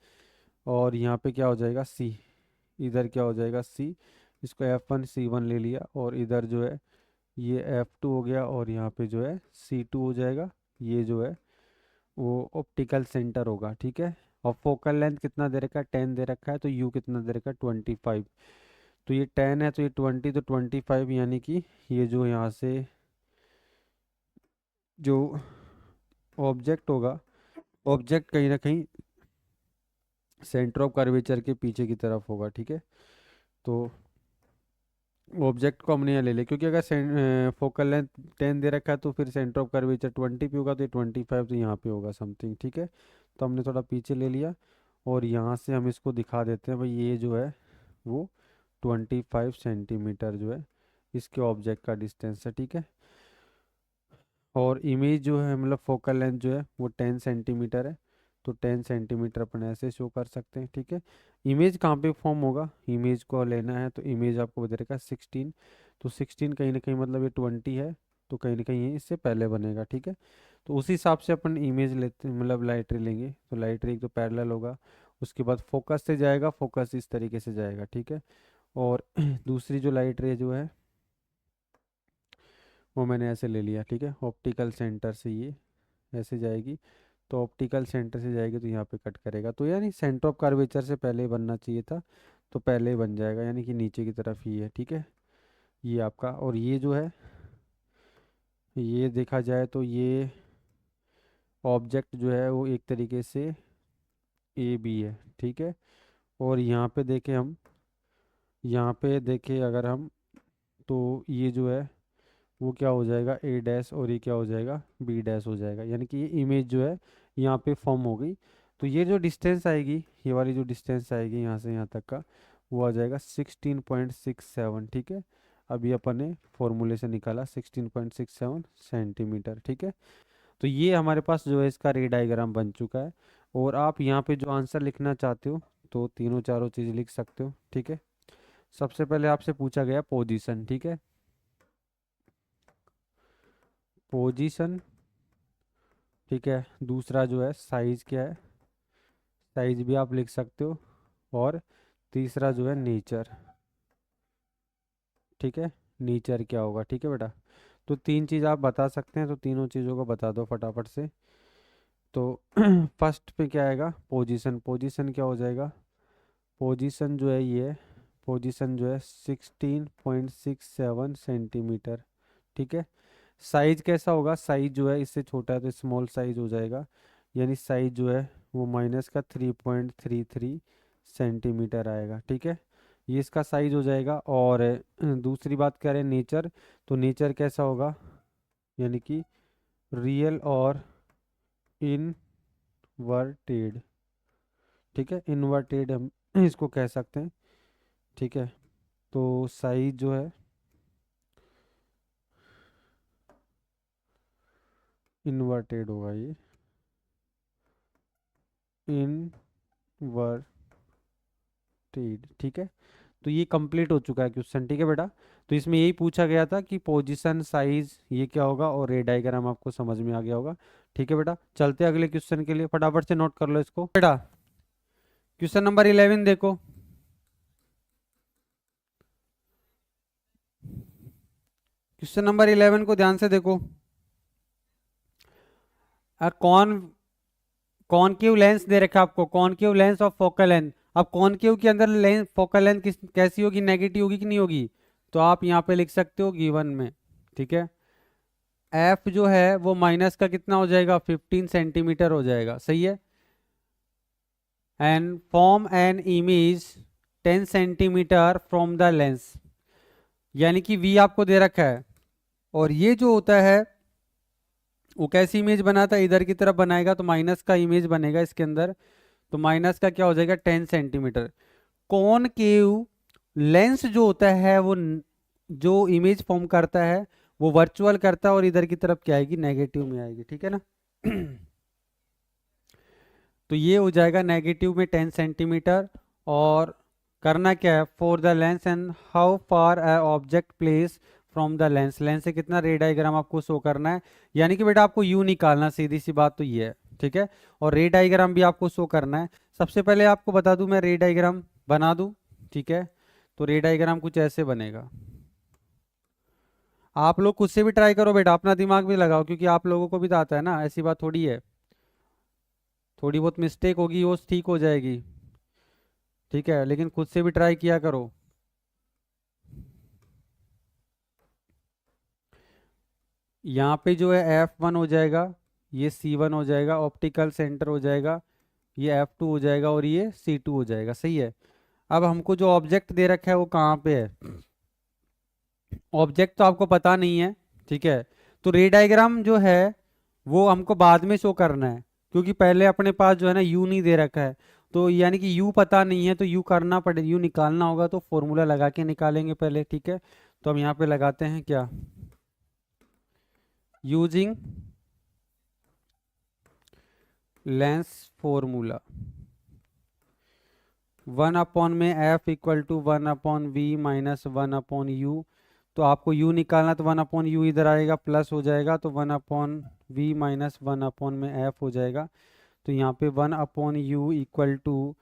और यहाँ पे क्या हो जाएगा, सी, इधर क्या हो जाएगा, सी, इसको F1 C1 ले लिया, और इधर जो है ये F2 हो गया, और यहाँ पे जो है C2 हो जाएगा। ये जो है वो ऑप्टिकल सेंटर होगा। ठीक है, और फोकल लेंथ कितना दे रखा है, 10 दे रखा है, तो U कितना दे रखा है, 25। तो ये 10 है, तो ये 20, तो 25, यानी कि ये जो यहाँ से जो ऑब्जेक्ट होगा, ऑब्जेक्ट कहीं ना कहीं सेंटर ऑफ कर्वेचर के पीछे की तरफ होगा। ठीक है, तो ऑब्जेक्ट को हमने यहाँ ले लिया, क्योंकि अगर फोकल लेंथ 10 दे रखा है तो फिर सेंटर ऑफ कर्वेचर 20 पे होगा, तो ये 25 तो यहाँ पे होगा समथिंग। ठीक है, तो हमने थोड़ा पीछे ले लिया, और यहाँ से हम इसको दिखा देते हैं भाई, ये जो है वो 25 सेंटीमीटर जो है इसके ऑब्जेक्ट का डिस्टेंस है। ठीक है, और इमेज जो है मतलब फोकल लेंथ जो है वो 10 सेंटीमीटर है, तो 10 सेंटीमीटर अपन ऐसे शो कर सकते हैं। ठीक है, इमेज कहाँ पे फॉर्म होगा, इमेज को लेना है तो इमेज आपको बता रखा 16, तो 16 कहीं ना कहीं मतलब ये 20 है, तो कहीं ना कहीं ये इससे पहले बनेगा। ठीक है, तो उसी हिसाब से अपन इमेज लेते हैं, मतलब लाइट रे लेंगे, तो लाइट रे एक तो पैरेलल होगा, उसके बाद फोकस से जाएगा, फोकस इस तरीके से जाएगा। ठीक है, और दूसरी जो लाइट रे जो है वो मैंने ऐसे ले लिया। ठीक है, ऑप्टिकल सेंटर से ये ऐसे जाएगी, तो ऑप्टिकल सेंटर से जाएगी तो यहाँ पे कट करेगा, तो यानी सेंटर ऑफ कर्वेचर से पहले ही बनना चाहिए था, तो पहले ही बन जाएगा, यानी कि नीचे की तरफ ही है। ठीक है, ये आपका, और ये जो है ये देखा जाए तो ये ऑब्जेक्ट जो है वो एक तरीके से ए बी है। ठीक है, और यहाँ पे देखें हम, यहाँ पे देखें अगर हम, तो ये जो है वो क्या हो जाएगा, ए डैश, और ये क्या हो जाएगा, बी डैश हो जाएगा, यानी कि ये इमेज जो है यहाँ पे फॉर्म हो गई। तो ये जो डिस्टेंस आएगी, ये वाली जो डिस्टेंस आएगी यहाँ से यहाँ तक का, वो आ जाएगा 16.67। ठीक है, अभी अपन ने फॉर्मूले से निकाला 16.67 सेंटीमीटर। ठीक है, तो ये हमारे पास जो है इसका रे डायग्राम बन चुका है, और आप यहाँ पे जो आंसर लिखना चाहते हो तो तीनों चारों चीज़ लिख सकते हो, ठीक है। सबसे पहले आपसे पूछा गया पोजीशन, ठीक है, पोजीशन, ठीक है। दूसरा जो है साइज क्या है, साइज भी आप लिख सकते हो। और तीसरा जो है नेचर, ठीक है, नेचर क्या होगा, ठीक है बेटा। तो तीन चीज़ आप बता सकते हैं, तो तीनों चीज़ों को बता दो फटाफट से। तो फर्स्ट पे क्या आएगा, पोजीशन, पोजीशन क्या हो जाएगा, पोजीशन जो है ये, पोजीशन जो है 16.67 सेंटीमीटर, ठीक है। साइज कैसा होगा, साइज जो है इससे छोटा है तो स्मॉल साइज हो जाएगा, यानी साइज जो है वो माइनस का 3.33 सेंटीमीटर आएगा, ठीक है। ये इसका साइज हो जाएगा। और दूसरी बात करें नेचर, तो नेचर कैसा होगा, यानी कि रियल और इनवर्टेड, ठीक है, इनवर्टेड हम इसको कह सकते हैं, ठीक है। तो साइज जो है इनवर्टेड होगा, ये इनवर्टेड, ठीक है। तो ये कंप्लीट हो चुका है क्वेश्चन, ठीक है बेटा। तो इसमें यही पूछा गया था कि पोजीशन, साइज ये क्या होगा, और रे डायग्राम आपको समझ में आ गया होगा, ठीक है बेटा। चलते हैं अगले क्वेश्चन के लिए, फटाफट से नोट कर लो इसको बेटा। क्वेश्चन नंबर 11 देखो, क्वेश्चन नंबर 11 को ध्यान से देखो। कौन कॉनकेव लेंस दे रखा है आपको, कॉनकेव लेंस और फोकल लेंथ। अब कॉनकेव के अंदर लेंस, फोकल लेंथ कैसी होगी, नेगेटिव होगी कि नहीं होगी, तो आप यहाँ पे लिख सकते हो गिवन में, ठीक है। एफ जो है वो माइनस का कितना हो जाएगा, 15 सेंटीमीटर हो जाएगा, सही है। And form an image 10 centimetre from the lens, यानी कि वी आपको दे रखा है, और ये जो होता है वो कैसी इमेज बनाता है, इधर की तरफ बनाएगा तो माइनस का इमेज बनेगा इसके अंदर, तो माइनस का क्या हो जाएगा 10 सेंटीमीटर। कॉनकेव लेंस जो होता है वो जो इमेज फॉर्म करता है वो वर्चुअल करता है, और इधर की तरफ क्या आएगी, नेगेटिव में आएगी, ठीक है ना। तो ये हो जाएगा नेगेटिव में 10 सेंटीमीटर। और करना क्या है, for the lens and how far a object place from the lens, lens से कितना रे डायग्राम आपको शो करना है, यानी कि बेटा आपको यू निकालना, सीधी सी बात तो ये है, ठीक है। और रे डायग्राम भी आपको शो करना है। सबसे पहले आपको बता दूं मैं रे डायग्राम बना दूं, ठीक है। तो रे डायग्राम कुछ ऐसे बनेगा, आप लोग खुद से भी ट्राई करो बेटा, अपना दिमाग भी लगाओ, क्योंकि आप लोगों को भी तो आता है ना, ऐसी बात थोड़ी है, थोड़ी बहुत मिस्टेक होगी वो ठीक हो जाएगी, ठीक है, लेकिन खुद से भी ट्राई किया करो। यहाँ पे जो है F1 हो जाएगा, ये C1 हो जाएगा, ऑप्टिकल सेंटर हो जाएगा, ये F2 हो जाएगा, और ये C2 हो जाएगा, सही है। अब हमको जो ऑब्जेक्ट दे रखा है वो कहाँ पे है, ऑब्जेक्ट तो आपको पता नहीं है, ठीक है। तो रे डायग्राम जो है वो हमको बाद में शो करना है, क्योंकि पहले अपने पास जो है ना यू नहीं दे रखा है, तो यानी कि यू पता नहीं है, तो यू करना पड़े, यू निकालना होगा, तो फॉर्मूला लगा के निकालेंगे पहले, ठीक है। तो हम यहाँ पे लगाते हैं क्या, यूजिंग लेंस फॉर्मूला, 1 अपॉन में F equal to 1/v minus 1/u। तो आपको u निकालना, तो 1/u इधर आएगा, प्लस हो जाएगा, तो 1/v माइनस 1 में f हो जाएगा। तो यहाँ पे 1/u इक्वल टू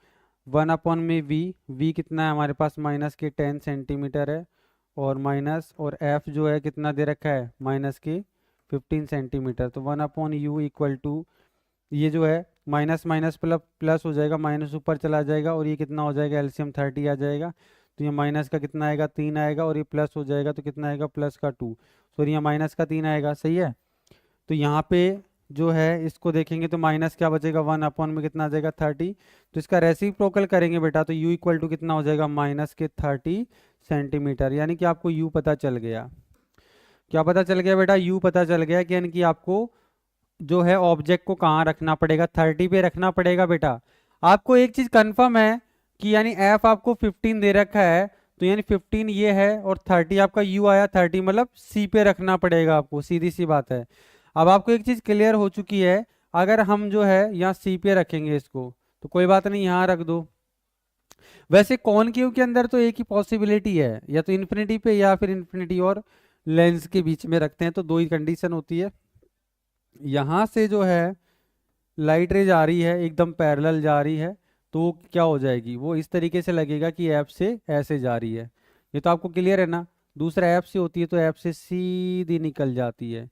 1 में v कितना है हमारे पास, माइनस के 10 सेंटीमीटर है, और माइनस, और f जो है कितना दे रखा है, माइनस के 15 सेंटीमीटर। तो 1/u इक्वल टू, ये जो है माइनस माइनस प्लस प्लस हो जाएगा, माइनस ऊपर चला जाएगा, और ये कितना हो जाएगा, एलसीएम 30 आ जाएगा। तो ये माइनस का कितना आएगा, 3 आएगा, और ये प्लस हो जाएगा तो कितना आएगा, प्लस का 2, सॉरी यहाँ माइनस का 3 आएगा, सही है। तो यहाँ पे जो है इसको देखेंगे तो माइनस क्या बचेगा, 1 में कितना आ जाएगा, 30। तो इसका रेसिप्रोकल करेंगे बेटा, तो u इक्वल टू कितना हो जाएगा, माइनस के 30 सेंटीमीटर, यानी कि आपको u पता चल गया। क्या पता चल गया बेटा, u पता चल गया, कि यानी कि आपको जो है ऑब्जेक्ट को कहाँ रखना पड़ेगा, 30 पे रखना पड़ेगा बेटा। आपको एक चीज कंफर्म है कि यानी f आपको 15 दे रखा है, तो यानी 15 ये है, और 30 आपका u आया, 30 मतलब c पे रखना पड़ेगा आपको, सीधी सी बात है। अब आपको एक चीज क्लियर हो चुकी है, अगर हम जो है यहाँ c पे रखेंगे इसको, तो कोई बात नहीं, यहाँ रख दो, वैसे कॉनकेव के अंदर तो एक ही पॉसिबिलिटी है, या तो इन्फिनिटी पे या फिर इन्फिनिटी और लेंस के बीच में रखते हैं, तो दो ही कंडीशन होती है। यहाँ से जो है लाइट रे जा रही है, एकदम पैरेलल जा रही है, तो वो क्या हो जाएगी, वो इस तरीके से लगेगा कि ऐप से ऐसे जा रही है। ये तो आपको क्लियर है ना। दूसरा ऐप से होती है तो ऐप से सीधी निकल जाती है,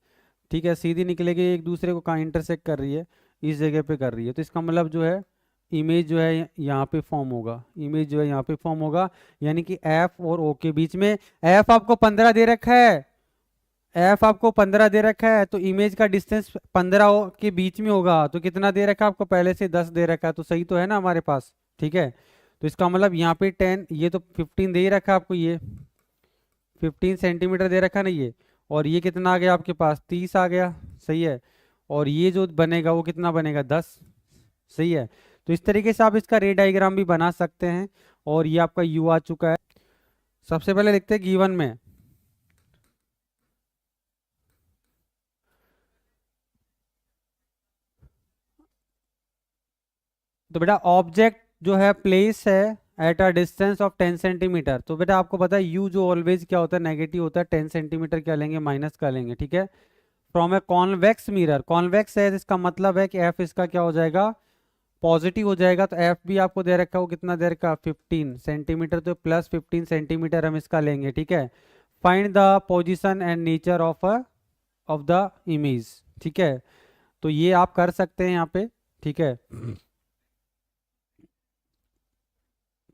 ठीक है, सीधी निकलेगी, एक दूसरे को कहाँ इंटरसेक्ट कर रही है, इस जगह पे कर रही है। तो इसका मतलब जो है इमेज जो है यहाँ पे फॉर्म होगा, इमेज जो है यहाँ पे फॉर्म होगा, यानी कि एफ और ओ के बीच में। एफ आपको 15 दे रखा है, एफ आपको 15 दे रखा है, तो इमेज का डिस्टेंस 15 के बीच में होगा। तो कितना दे रखा है आपको, पहले से 10 दे रखा है, तो सही तो है ना हमारे पास, ठीक है। तो इसका मतलब यहाँ पे 10, ये तो 15 दे ही रखा है आपको, ये 15 सेंटीमीटर दे रखा ना ये, और ये कितना आ गया आपके पास, 30 आ गया, सही है। और ये जो बनेगा वो कितना बनेगा, 10, सही है। तो इस तरीके से आप इसका रे डायग्राम भी बना सकते हैं। और ये आपका यू आ चुका है। सबसे पहले लिखते हैं गिवन में, तो बेटा ऑब्जेक्ट जो है प्लेस है at a distance of 10 centimetre. तो बेटा आपको पता है यू जो ऑलवेज क्या होता है, नेगेटिव होता है, 10 सेंटीमीटर क्या लेंगे, माइनस का लेंगे, ठीक है। From a convex mirror, convex है इसका मतलब है कि एफ इसका क्या हो जाएगा, पॉजिटिव हो जाएगा। तो एफ भी आपको दे रखा है, वो कितना दे रखा है, 15 सेंटीमीटर, तो प्लस 15 सेंटीमीटर हम इसका लेंगे, ठीक है। Find the position and nature of the image, ठीक है। तो ये आप कर सकते हैं यहाँ पे, ठीक है।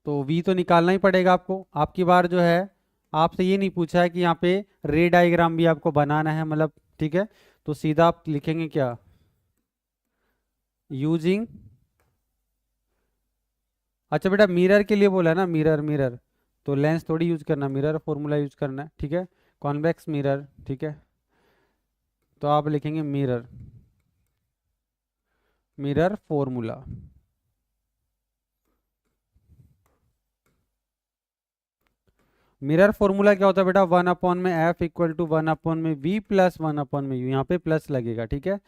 तो v तो निकालना ही पड़ेगा आपको। आपकी बार जो है आपसे ये नहीं पूछा है कि यहाँ पे रे डायग्राम भी आपको बनाना है, मतलब, ठीक है। तो सीधा आप लिखेंगे क्या, यूजिंग, अच्छा बेटा मिरर के लिए बोला है ना, मिरर, मिरर तो लेंस थोड़ी यूज करना, मिरर फॉर्मूला यूज करना है, ठीक है। कॉन्वेक्स मिरर, ठीक है। तो आप लिखेंगे mirror, mirror formula. Mirror formula क्या होता है बेटा, 1 अपॉन में एफ इक्वल टू 1 अपॉन में वी प्लस 1 अपॉन में यू, यहाँ पे प्लस लगेगा, ठीक है।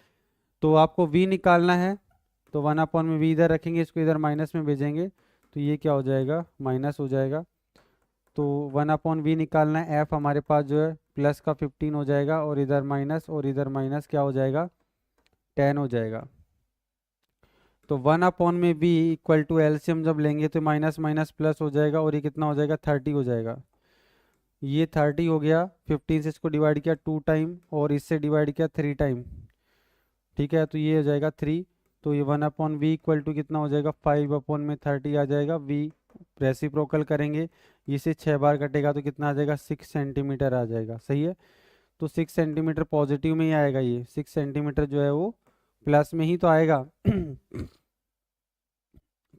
तो आपको v निकालना है, तो 1 अपॉन में v इधर रखेंगे, इसको इधर माइनस में भेजेंगे, तो ये क्या हो जाएगा, माइनस हो जाएगा। तो 1 अपॉन v निकालना है, f हमारे पास जो है प्लस का 15 हो जाएगा, और इधर माइनस, और इधर माइनस क्या हो जाएगा, 10 हो जाएगा। तो 1 अपॉन में v इक्वल टू एलसीएम जब लेंगे तो माइनस माइनस प्लस हो जाएगा, और ये कितना हो जाएगा, 30 हो जाएगा। ये 30 हो गया, 15 से इसको डिवाइड किया 2 टाइम, और इससे डिवाइड किया 3 टाइम, ठीक है। तो ये हो जाएगा 3। तो ये 1 अपॉन v इक्वल टू कितना हो जाएगा, 5 अपॉन में 30 आ जाएगा। v रेसिप्रोकल करेंगे, इसे 6 बार कटेगा तो कितना आ जाएगा, 6 सेंटीमीटर आ जाएगा, सही है। तो 6 सेंटीमीटर पॉजिटिव में ही आएगा, ये 6 सेंटीमीटर जो है वो प्लस में ही तो आएगा।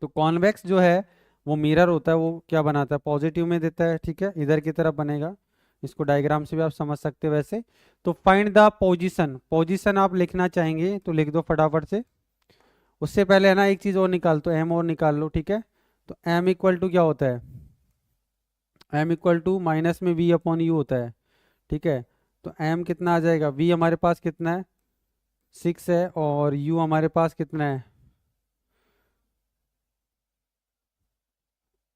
तो कॉन्वेक्स जो है वो मिरर होता है, वो क्या बनाता है, पॉजिटिव में देता है, ठीक है, इधर की तरफ बनेगा। इसको डायग्राम से भी आप समझ सकते हैं वैसे। तो फाइंड द पोजीशन, पोजीशन आप लिखना चाहेंगे तो लिख दो फटाफट से। उससे पहले है ना एक चीज और निकाल, तो एम और निकाल लो, ठीक है। तो एम इक्वल टू क्या होता है, एम इक्वल टू माइनस में वी अपॉन यू होता है, ठीक है। तो एम कितना आ जाएगा, वी हमारे पास कितना है, 6 है, और यू हमारे पास कितना है,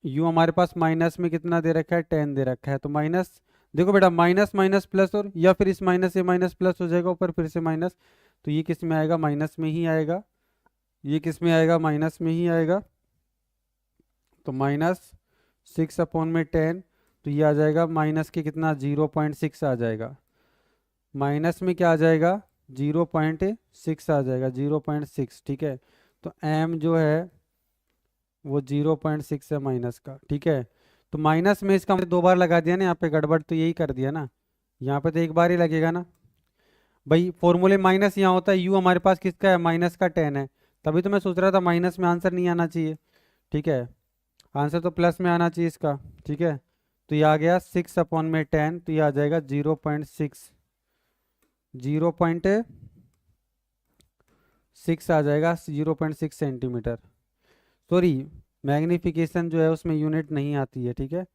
यू हमारे पास माइनस में कितना दे रखा है, 10 दे रखा है। तो माइनस, देखो बेटा माइनस माइनस प्लस, और या फिर इस माइनस से माइनस प्लस हो जाएगा, ऊपर फिर से माइनस, तो ये किस में आएगा, माइनस में ही आएगा। ये किस में आएगा, माइनस में ही आएगा। तो -6 अपॉन में 10, तो ये आ जाएगा माइनस के कितना, 0.6 आ जाएगा। माइनस में क्या आ जाएगा, 0.6 आ जाएगा, 0.6, ठीक है। तो m जो है वो 0.6 है माइनस का, ठीक है। तो माइनस में इसका हमने 2 बार लगा दिया ना, यहाँ पे गड़बड़ तो यही कर दिया ना, यहाँ पे तो एक बार ही लगेगा ना भाई। फॉर्मूले माइनस यहाँ होता है, यू हमारे पास किसका है, माइनस का 10 है, तभी तो मैं सोच रहा था माइनस में आंसर नहीं आना चाहिए, ठीक है। आंसर तो प्लस में आना चाहिए इसका, ठीक है। तो ये आ गया 6 अपॉन में 10, तो ये आ जाएगा 0.6, 0.6 आ जाएगा, 0.6 सेंटीमीटर। सॉरी, मैग्निफिकेशन जो है उसमें यूनिट नहीं आती है, ठीक है।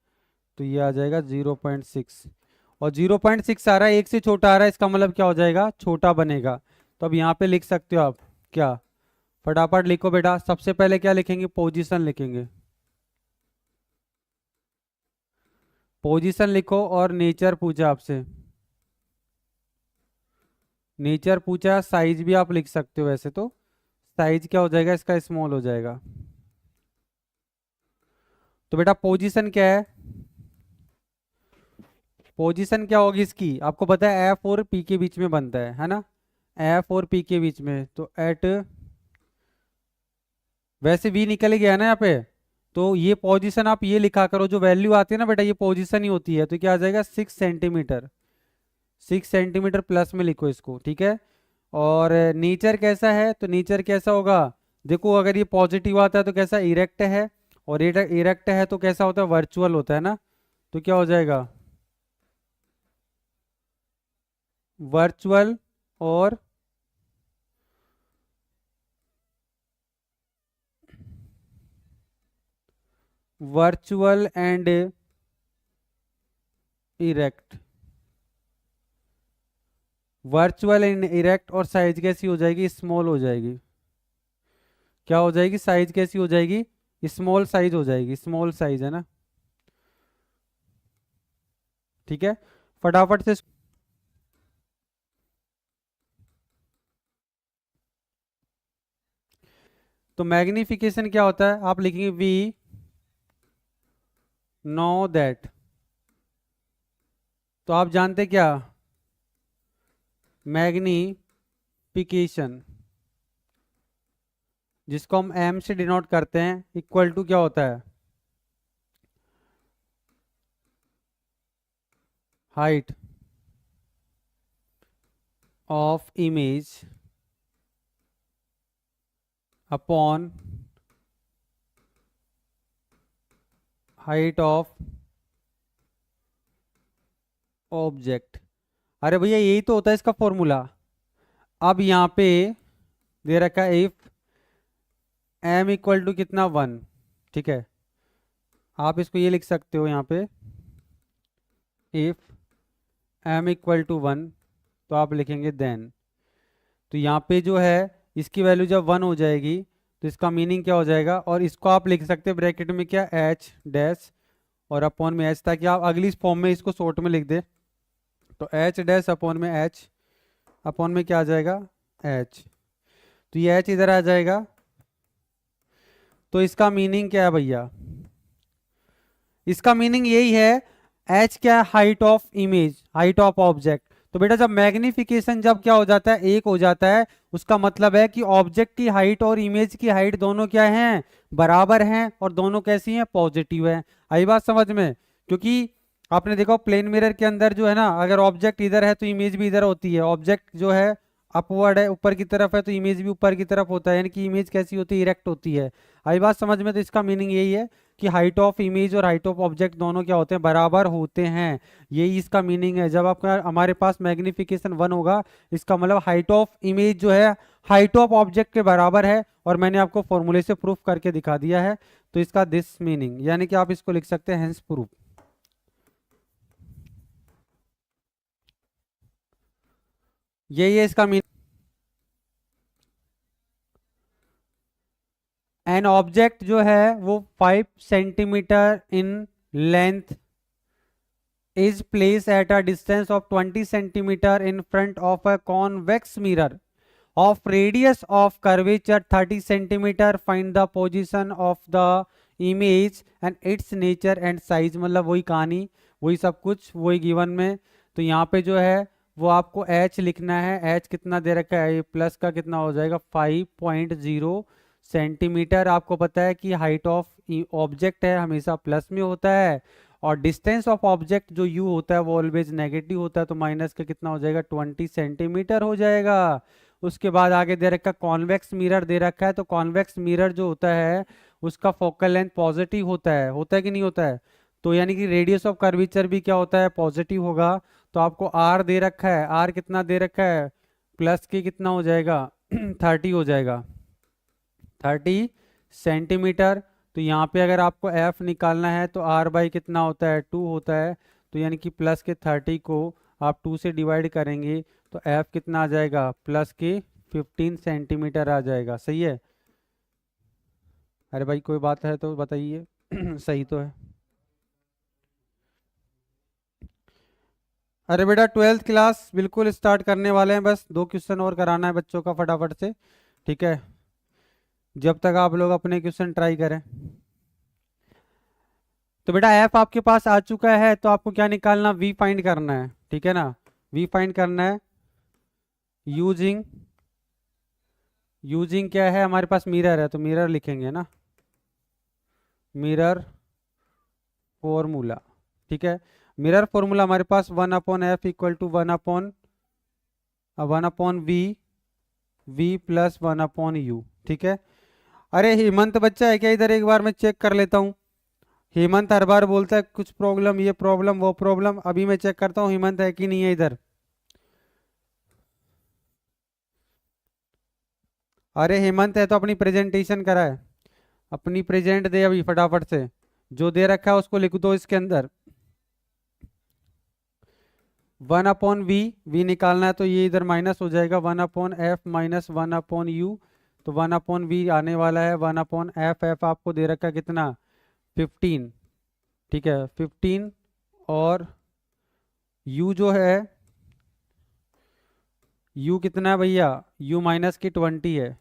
तो ये आ जाएगा 0.6, और 0.6 आ रहा है, एक से छोटा आ रहा है, इसका मतलब क्या हो जाएगा, छोटा बनेगा। तो अब यहाँ पे लिख सकते हो आप क्या, फटाफट लिखो बेटा। सबसे पहले क्या लिखेंगे, पोजीशन लिखेंगे, पोजीशन लिखो और नेचर पूछा आपसे, नेचर पूछा, साइज भी आप लिख सकते हो, वैसे तो साइज क्या हो जाएगा इसका, स्मॉल हो जाएगा। तो बेटा पोजीशन क्या है, पोजीशन क्या होगी इसकी, आपको पता है एफ और पी के बीच में बनता है ना, एफ और पी के बीच में, तो एट, वैसे वी निकल ही गया ना यहाँ पे, तो ये पोजीशन आप ये लिखा करो, जो वैल्यू आती है ना बेटा ये पोजीशन ही होती है, तो क्या आ जाएगा 6 सेंटीमीटर, 6 सेंटीमीटर प्लस में लिखो इसको, ठीक है। और नेचर कैसा है, तो नेचर कैसा होगा, देखो अगर ये पॉजिटिव आता है तो कैसा इरेक्ट है, और इरेक्ट है तो कैसा होता है वर्चुअल होता है ना, तो क्या हो जाएगा वर्चुअल और virtual and erect, virtual and erect, और साइज कैसी हो जाएगी स्मॉल हो जाएगी, क्या हो जाएगी साइज कैसी हो जाएगी स्मॉल साइज हो जाएगी, स्मॉल साइज है ना, ठीक है। फटाफट से तो मैग्निफिकेशन क्या होता है, आप लिखेंगे वी नो दैट, तो आप जानते क्या मैग्निफिकेशन, जिसको हम एम से डिनोट करते हैं, इक्वल टू क्या होता है height of image upon height of object. अरे भैया यही तो होता है इसका फॉर्मूला। अब यहाँ पे दे रखा है इफ एम इक्वल टू कितना 1, ठीक है, आप इसको ये लिख सकते हो यहाँ पे इफ एम इक्वल टू 1, तो आप लिखेंगे देन, तो यहाँ पे जो है इसकी वैल्यू जब 1 हो जाएगी तो इसका मीनिंग क्या हो जाएगा, और इसको आप लिख सकते हैं ब्रैकेट में क्या एच डैश और अपॉन में एच, ताकि आप अगली फॉर्म में इसको शॉर्ट में लिख दे, तो एच डैश अपॉन में एच, अपॉन में क्या आ जाएगा एच, तो ये एच इधर आ जाएगा, तो इसका मीनिंग क्या है भैया, इसका मीनिंग यही है, एच क्या है height of image, height of object. तो बेटा जब मैग्निफिकेशन जब क्या हो जाता है एक हो जाता है, उसका मतलब है कि ऑब्जेक्ट की हाइट और इमेज की हाइट दोनों क्या हैं बराबर हैं, और दोनों कैसी हैं पॉजिटिव है। आई बात समझ में, क्योंकि आपने देखो प्लेन मिरर के अंदर जो है ना, अगर ऑब्जेक्ट इधर है तो इमेज भी इधर होती है, ऑब्जेक्ट जो है अपवर्ड है ऊपर की तरफ है तो इमेज भी ऊपर की तरफ होता है, यानी कि इमेज कैसी होती है इरेक्ट होती है। आई बात समझ में, तो इसका मीनिंग यही है कि हाइट ऑफ इमेज और हाइट ऑफ ऑब्जेक्ट दोनों क्या होते हैं बराबर होते हैं, यही इसका मीनिंग है। जब आपका हमारे पास मैग्निफिकेशन 1 होगा, इसका मतलब हाइट ऑफ इमेज जो है हाइट ऑफ ऑब्जेक्ट के बराबर है, और मैंने आपको फॉर्मूले से प्रूफ करके दिखा दिया है, तो इसका दिस मीनिंग, यानी कि आप इसको लिख सकते हैं हेंस प्रूफ, यही है इसका मीनिंग। एन ऑब्जेक्ट जो है वो 5 centimetre in length is placed at a distance of 20 centimeter in front of a convex mirror of radius of curvature 30 centimeter. Find the position of the image and its nature and size। मतलब वही कहानी, वही सब कुछ, वही given में। तो यहाँ पे जो है वो आपको h लिखना है, h कितना दे रखा है, प्लस का कितना हो जाएगा 5.0 सेंटीमीटर। आपको पता है कि हाइट ऑफ ऑब्जेक्ट है हमेशा प्लस में होता है, और डिस्टेंस ऑफ ऑब्जेक्ट जो u होता है वो ऑलवेज नेगेटिव होता है, तो माइनस का कितना हो जाएगा 20 सेंटीमीटर हो जाएगा। उसके बाद आगे दे रखा कॉन्वेक्स मिरर दे रखा है, तो कॉन्वेक्स मिरर जो होता है उसका फोकल लेंथ पॉजिटिव होता है कि नहीं होता है, तो यानी कि रेडियस ऑफ कर्वेचर भी क्या होता है पॉजिटिव होगा। तो आपको r दे रखा है, r कितना दे रखा है प्लस के कितना हो जाएगा 30 हो जाएगा, 30 सेंटीमीटर। तो यहाँ पे अगर आपको f निकालना है तो r बाई कितना होता है 2 होता है, तो यानी कि प्लस के 30 को आप 2 से डिवाइड करेंगे तो f कितना आ जाएगा प्लस के 15 सेंटीमीटर आ जाएगा। सही है, अरे भाई कोई बात है तो बताइए सही तो है। अरे बेटा 12th क्लास बिल्कुल स्टार्ट करने वाले हैं, बस 2 क्वेश्चन और कराना है बच्चों का फटाफट से, ठीक है, जब तक आप लोग अपने क्वेश्चन ट्राई करें। तो बेटा एफ आपके पास आ चुका है, तो आपको क्या निकालना, वी फाइंड करना है, ठीक है ना। वी फाइंड करना है यूजिंग, यूजिंग क्या है, हमारे पास मिरर है तो मिरर लिखेंगे ना, मिरर फॉर्मूला, ठीक है। मिरर फॉर्मूला हमारे पास 1/f equal to 1/1 V, V plus 1/u, ठीक है। अरे हेमंत बच्चा है क्या इधर, एक बार मैं चेक कर लेता हूँ। हेमंत हर बार बोलता है कुछ प्रॉब्लम, ये प्रॉब्लम वो प्रॉब्लम, अभी मैं चेक करता हूँ हेमंत है कि नहीं है इधर। अरे हेमंत है तो अपनी प्रेजेंटेशन कराए, अपनी प्रेजेंट दे अभी फटाफट से, जो दे रखा है उसको लिख दो इसके अंदर। 1/v, वी निकालना है तो ये इधर माइनस हो जाएगा, 1/f माइनस 1/u, तो 1/v आने वाला है 1/f, f आपको दे रखा है कितना, 15, ठीक है 15, और u जो है, u कितना है भैया, u माइनस की 20 है,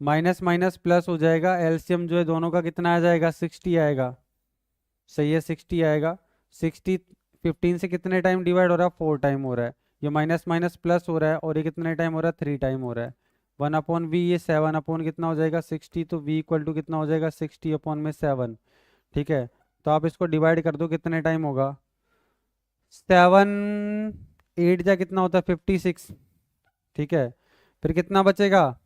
माइनस माइनस प्लस हो जाएगा, एलसीएम जो है दोनों का कितना आ जाएगा, 60 आएगा, सही है 60 आएगा। 60 15 से कितने टाइम डिवाइड हो रहा है, 4 टाइम हो रहा है, ये माइनस माइनस प्लस हो रहा है, और ये कितने टाइम हो रहा है, 3 टाइम हो रहा है। 1/v, ये 7 कितना हो जाएगा, 60, तो v इक्वल टू कितना हो जाएगा, 60/7, ठीक है। तो आप इसको डिवाइड कर दो, कितने टाइम होगा, 7 8 जा कितना होता है, 56, ठीक है। फिर कितना बचेगा,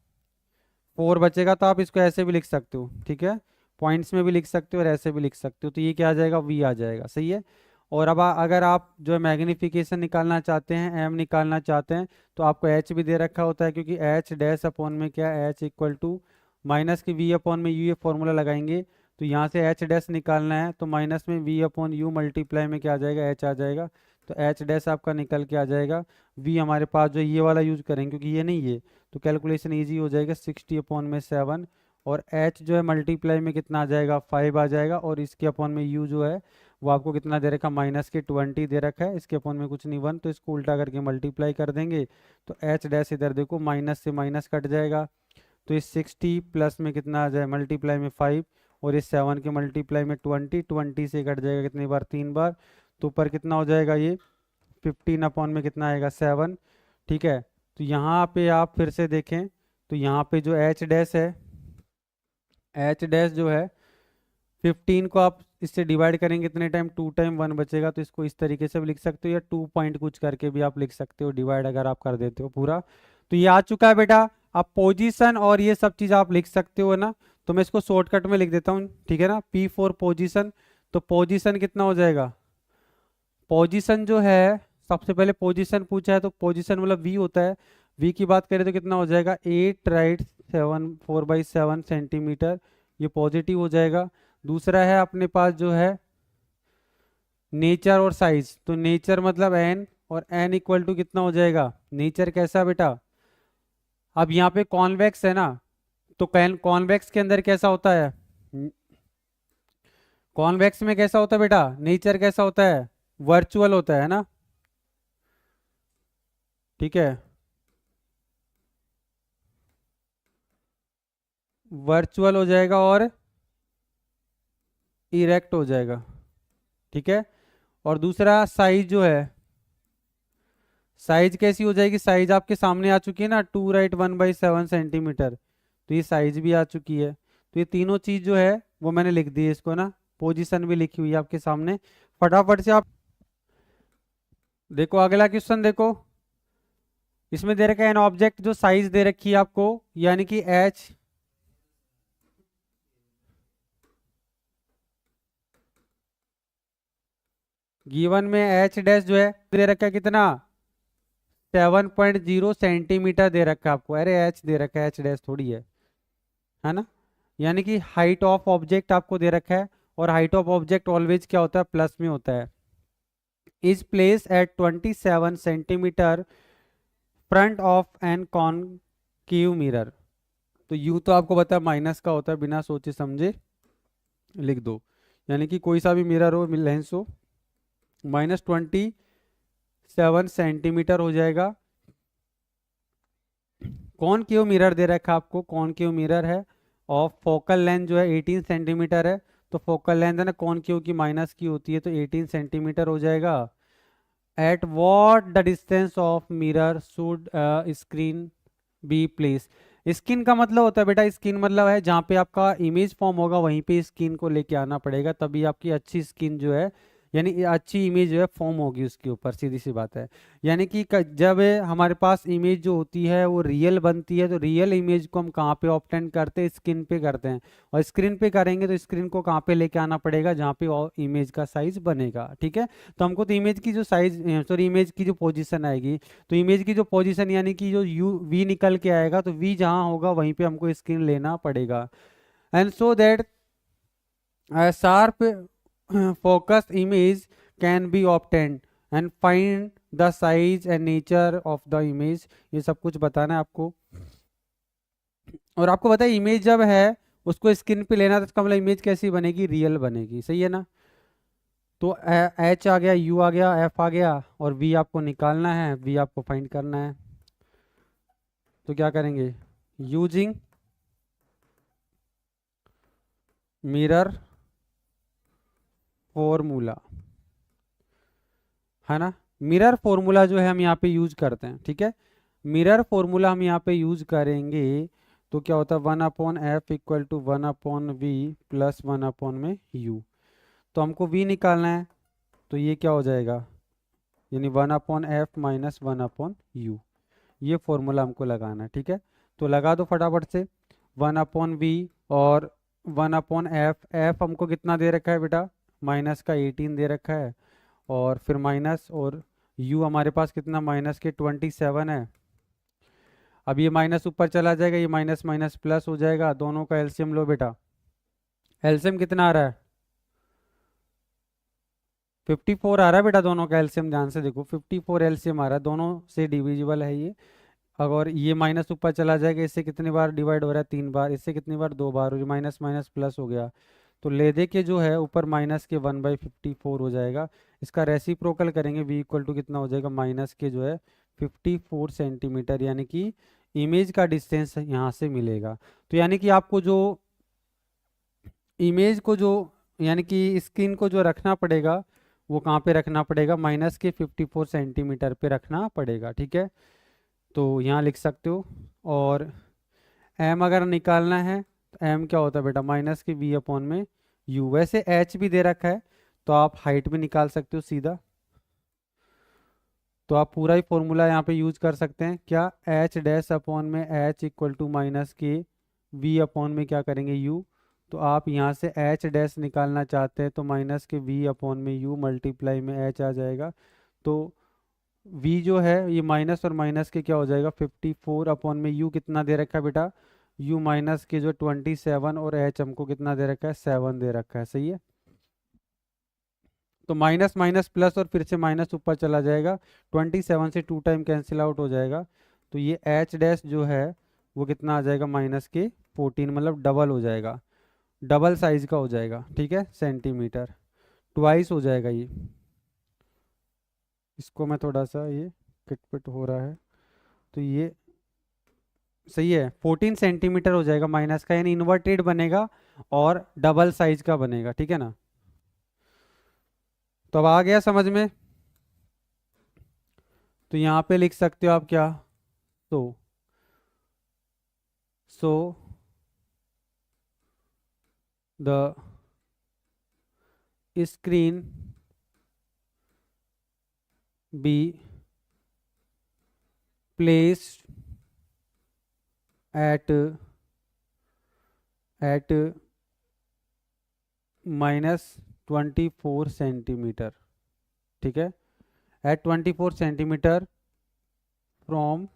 4 बचेगा, तो आप इसको ऐसे भी लिख सकते हो, ठीक है, पॉइंट्स में भी लिख सकते हो और ऐसे भी लिख सकते हो, तो ये क्या आ जाएगा, वी आ जाएगा, सही है। और अब अगर आप जो है मैग्नीफिकेशन निकालना चाहते हैं, एम निकालना चाहते हैं, तो आपको एच भी दे रखा होता है, क्योंकि एच डैश अपॉन में क्या, एच इक्वल टू माइनस की वी अपॉन में यू, ये फॉर्मूला लगाएंगे, तो यहाँ से एच डैश निकालना है, तो माइनस में वी अपॉन यू मल्टीप्लाई में क्या आ जाएगा, एच आ जाएगा, तो एच डैश आपका निकल के आ जाएगा। वी हमारे पास जो ये वाला यूज करेंगे क्योंकि ये नहीं है, तो कैलकुलेशन इजी हो जाएगा, 60/7, और h जो है मल्टीप्लाई में कितना आ जाएगा, 5 आ जाएगा, और इसके अपॉन में u जो है वो आपको कितना दे रखा, माइनस के 20 दे रखा है, इसके अपॉन में कुछ नहीं 1, तो इसको उल्टा करके मल्टीप्लाई कर देंगे, तो h डैश इधर देखो माइनस से माइनस कट जाएगा, तो इस 60 प्लस में कितना आ जाए, मल्टीप्लाई में 5, और इस 7 के मल्टीप्लाई में 20, 20 से कट जाएगा कितनी बार, 3 बार, तो ऊपर कितना हो जाएगा ये 15 में कितना आएगा, 7, ठीक है। तो यहाँ पे आप फिर से देखें, तो यहाँ पे जो एच डैश है, एच डैश जो है 15 को आप इससे डिवाइड करेंगे कितने टाइम, 2 टाइम 1 बचेगा, तो इसको इस तरीके से भी लिख सकते हो, या 2 पॉइंट कुछ करके भी आप लिख सकते हो, डिवाइड अगर आप कर देते हो पूरा। तो ये आ चुका है बेटा, आप पोजीशन और ये सब चीज़ आप लिख सकते हो ना, तो मैं इसको शॉर्टकट में लिख देता हूँ, ठीक है ना, P4 पोजीशन, तो पोजीशन कितना हो जाएगा, पोजीशन जो है, सबसे पहले पोजीशन पूछा है तो पोजीशन मतलब वी होता है, वी की बात करें तो कितना हो जाएगा, 8 राइट 7 4/7 सेंटीमीटर, ये पॉजिटिव हो जाएगा। दूसरा है अपने पास जो है नेचर और साइज, तो नेचर मतलब एन, और एन इक्वल टू कितना हो जाएगा, नेचर कैसा बेटा, अब यहाँ पे कॉन्वेक्स है ना, तो कॉन्वेक्स के अंदर कैसा होता है, कॉन्वेक्स में कैसा होता है बेटा, नेचर कैसा होता है, वर्चुअल होता है ना, ठीक है, वर्चुअल हो जाएगा और इरेक्ट हो जाएगा, ठीक है। और दूसरा साइज जो है, साइज कैसी हो जाएगी, साइज आपके सामने आ चुकी है ना, 2 राइट 1/7 सेंटीमीटर, तो ये साइज भी आ चुकी है, तो ये तीनों चीज जो है वो मैंने लिख दी है इसको ना, पोजीशन भी लिखी हुई है आपके सामने, फटाफट से आप देखो अगला क्वेश्चन देखो, इसमें दे रखा है एन ऑब्जेक्ट, जो साइज दे रखी है आपको, यानी कि एच, गिवन में एच डैश जो है दे रखा है कितना, 7.0 सेंटीमीटर दे रखा है आपको, अरे एच दे रखा है, एच डैश थोड़ी है ना, यानी कि हाइट ऑफ ऑब्जेक्ट आपको दे रखा है, और हाइट ऑफ ऑब्जेक्ट ऑलवेज क्या होता है, प्लस में होता है, is place at 27 centimetre front of an concave mirror, तो यू तो आपको पता है माइनस का होता है, बिना सोचे समझे लिख दो, यानी कि कोई सा भी मिरर हो, लेंस हो, -27 सेंटीमीटर हो जाएगा। कॉनकेव मिरर दे रखा है आपको, कॉनकेव मिरर है और फोकल लेंथ जो है 18 सेंटीमीटर है। तो फोकल लेंथ है ना कॉनकेव की माइनस की होती है, तो 18 सेंटीमीटर हो जाएगा। At what the distance of mirror should screen be place. Screen का मतलब होता है बेटा, स्किन मतलब है जहाँ पे आपका इमेज फॉर्म होगा वहीं पे स्किन को लेके आना पड़ेगा, तभी आपकी अच्छी स्किन जो है यानी अच्छी इमेज जो है फॉर्म होगी उसके ऊपर, सीधी सी बात है। यानी कि जब हमारे पास इमेज जो होती है वो रियल बनती है, तो रियल इमेज को हम कहाँ पे ऑब्टेन करते हैं, स्क्रीन पे करते हैं। और स्क्रीन पे करेंगे तो स्क्रीन को कहाँ पे लेके आना पड़ेगा, जहाँ पे इमेज का साइज बनेगा। ठीक है, तो हमको तो इमेज की जो साइज सॉरी इमेज की जो पोजीशन आएगी, तो इमेज की जो पोजीशन यानी कि जो यू वी निकल के आएगा, तो वी जहाँ होगा वहीं पे हमको स्क्रीन लेना पड़ेगा। And so that sharp focused image can be obtained and find the size and nature of the image। ये सब कुछ बताना है आपको। और आपको पता है इमेज जब है उसको स्क्रीन पे लेना, तो इसका मतलब इमेज कैसी बनेगी, रियल बनेगी। सही है ना। तो एच आ गया, यू आ गया, एफ आ गया, और वी आपको निकालना है, वी आपको फाइंड करना है। तो क्या करेंगे, यूजिंग मिरर फॉर्मूला, है ना। मिरर फॉर्मूला जो है हम यहाँ पे यूज करते हैं। ठीक है, मिरर फॉर्मूला हम यहाँ पे यूज करेंगे तो क्या होता है, 1/f equal to 1/v plus 1 में u। तो हमको v निकालना है, तो ये क्या हो जाएगा, यानी 1/f माइनस 1/u। ये फॉर्मूला हमको लगाना है। ठीक है, तो लगा दो फटाफट से। 1/v और 1/f। f हमको कितना दे रखा है बेटा, माइनस का 18 दे रखा है, और फिर माइनस, और u हमारे पास कितना, माइनस के 27 है। अब ये माइनस ऊपर चला जाएगा, ये माइनस माइनस प्लस हो जाएगा। दोनों का एलसीएम लो बेटा। एलसीएम कितना आ रहा है, 54 आ रहा है बेटा। दोनों का एलसीएम ध्यान से देखो, 54 एलसीएम आ रहा है, दोनों से डिविजिबल है ये। अगर ये माइनस ऊपर चला जाएगा, इससे कितनी बार डिवाइड हो रहा है, 3 बार, इससे कितनी बार, 2 बार, और ये माइनस माइनस प्लस हो गया। तो ले दे के जो है ऊपर माइनस के 1/54 हो जाएगा। इसका रेसिप्रोकल करेंगे, v इक्वल टू कितना हो जाएगा, माइनस के जो है 54 सेंटीमीटर, यानी कि इमेज का डिस्टेंस यहाँ से मिलेगा। तो यानी कि आपको जो इमेज को जो यानी कि स्क्रीन को जो रखना पड़ेगा वो कहाँ पे रखना पड़ेगा, माइनस के 54 सेंटीमीटर पे रखना पड़ेगा। ठीक है, तो यहाँ लिख सकते हो। और m अगर निकालना है तो m क्या होता है बेटा, माइनस के v में u। वैसे h भी दे रखा है, तो आप हाइट भी निकाल सकते हो सीधा। तो आप पूरा ही फॉर्मूला यहाँ पे यूज कर सकते हैं। क्या, h' में h इक्वल टू माइनस के v में क्या करेंगे, u। तो आप यहाँ से h' निकालना चाहते हैं, तो माइनस के v में u मल्टीप्लाई में h आ जाएगा। तो v जो है ये माइनस और माइनस के क्या हो जाएगा, 54 में u कितना दे रखा है बेटा, u माइनस के जो 27, और h हमको कितना दे रखा है, 7 दे रखा है। सही है, तो माइनस माइनस प्लस और फिर से माइनस ऊपर चला जाएगा, 27 से 2 टाइम कैंसिल आउट हो जाएगा। तो ये h' जो है वो कितना आ जाएगा, माइनस के 14, मतलब डबल हो जाएगा, डबल साइज का हो जाएगा। ठीक है, सेंटीमीटर ट्वाइस हो जाएगा ये। इसको मैं थोड़ा सा, ये किटपिट हो रहा है, तो ये सही है, 14 सेंटीमीटर हो जाएगा माइनस का, यानी इन्वर्टेड बनेगा और डबल साइज का बनेगा। ठीक है ना, तो अब आ गया समझ में। तो यहाँ पे लिख सकते हो आप क्या, तो so the screen be placed at -24 centimetre. ठीक है, at 24 centimetre from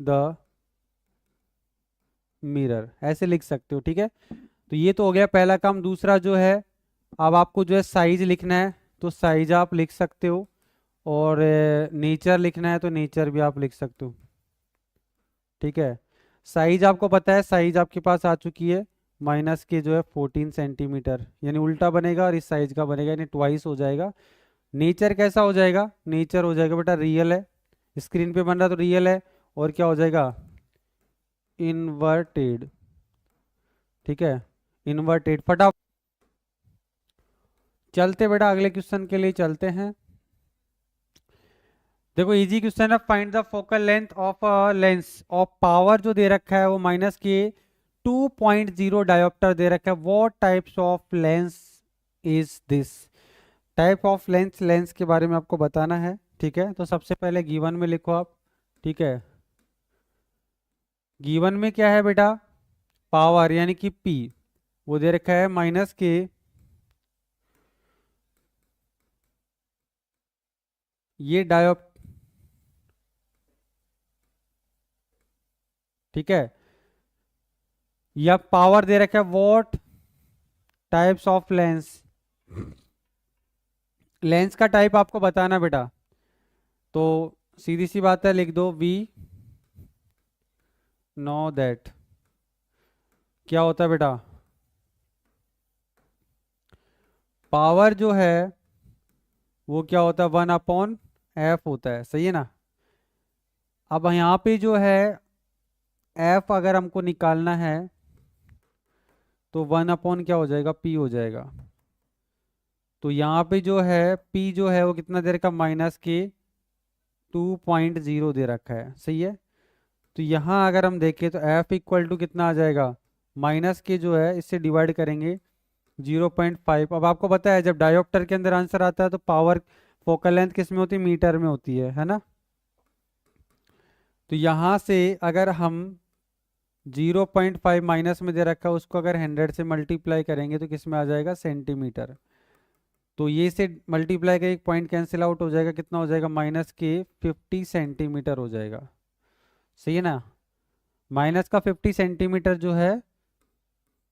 the mirror, ऐसे लिख सकते हो। ठीक है, तो ये तो हो गया पहला काम। दूसरा जो है, अब आपको जो है साइज लिखना है, तो साइज आप लिख सकते हो, और नेचर लिखना है तो नेचर भी आप लिख सकते हो। ठीक है, साइज आपको पता है, साइज आपके पास आ चुकी है, माइनस के जो है 14 सेंटीमीटर, यानी उल्टा बनेगा और इस साइज का बनेगा, यानी ट्वाइस हो जाएगा। नेचर कैसा हो जाएगा, नेचर हो जाएगा बेटा रियल है, स्क्रीन पे बन रहा तो रियल है, और क्या हो जाएगा इन्वर्टेड, ठीक है, इन्वर्टेड। फटाफट चलते बेटा अगले क्वेश्चन के लिए चलते हैं। देखो इजी क्वेश्चन है, find the focal length of lens of power जो दे रखा है वो माइनस के 2.0 डायोप्टर दे रखा है, what types of lens is this. Type of lens, lens के बारे में आपको बताना है, ठीक है। तो सबसे पहले गिवन में लिखो आप, ठीक है। गिवन में क्या है बेटा, पावर यानी कि पी वो दे रखा है माइनस के, ये डायोप, ठीक है, या पावर दे रखा है what types of lens, lens का टाइप आपको बताना बेटा। तो सीधी सी बात है, लिख दो वी नो दैट, क्या होता है बेटा, पावर जो है वो क्या होता है 1/f होता है, सही है ना। अब यहाँ पे जो है f अगर हमको निकालना है तो 1 क्या हो जाएगा, p हो जाएगा। तो यहाँ पे जो है p जो है वो कितना दे रखा, माइनस के 2.0 दे रखा है, सही है। तो यहाँ अगर हम देखें तो f इक्वल टू कितना आ जाएगा, माइनस के जो है इससे डिवाइड करेंगे 0.5। अब आपको पता है जब डायोप्टर के अंदर आंसर आता है तो पावर फोकल लेंथ किस में होती है, मीटर में होती है ना। तो यहाँ से अगर हम 0.5 माइनस में दे रखा है उसको अगर 100 से मल्टीप्लाई करेंगे तो किस में आ जाएगा, सेंटीमीटर। तो ये से मल्टीप्लाई का एक पॉइंट कैंसिल आउट हो जाएगा, कितना हो जाएगा, माइनस के 50 सेंटीमीटर हो जाएगा, सही है ना। माइनस का 50 सेंटीमीटर जो है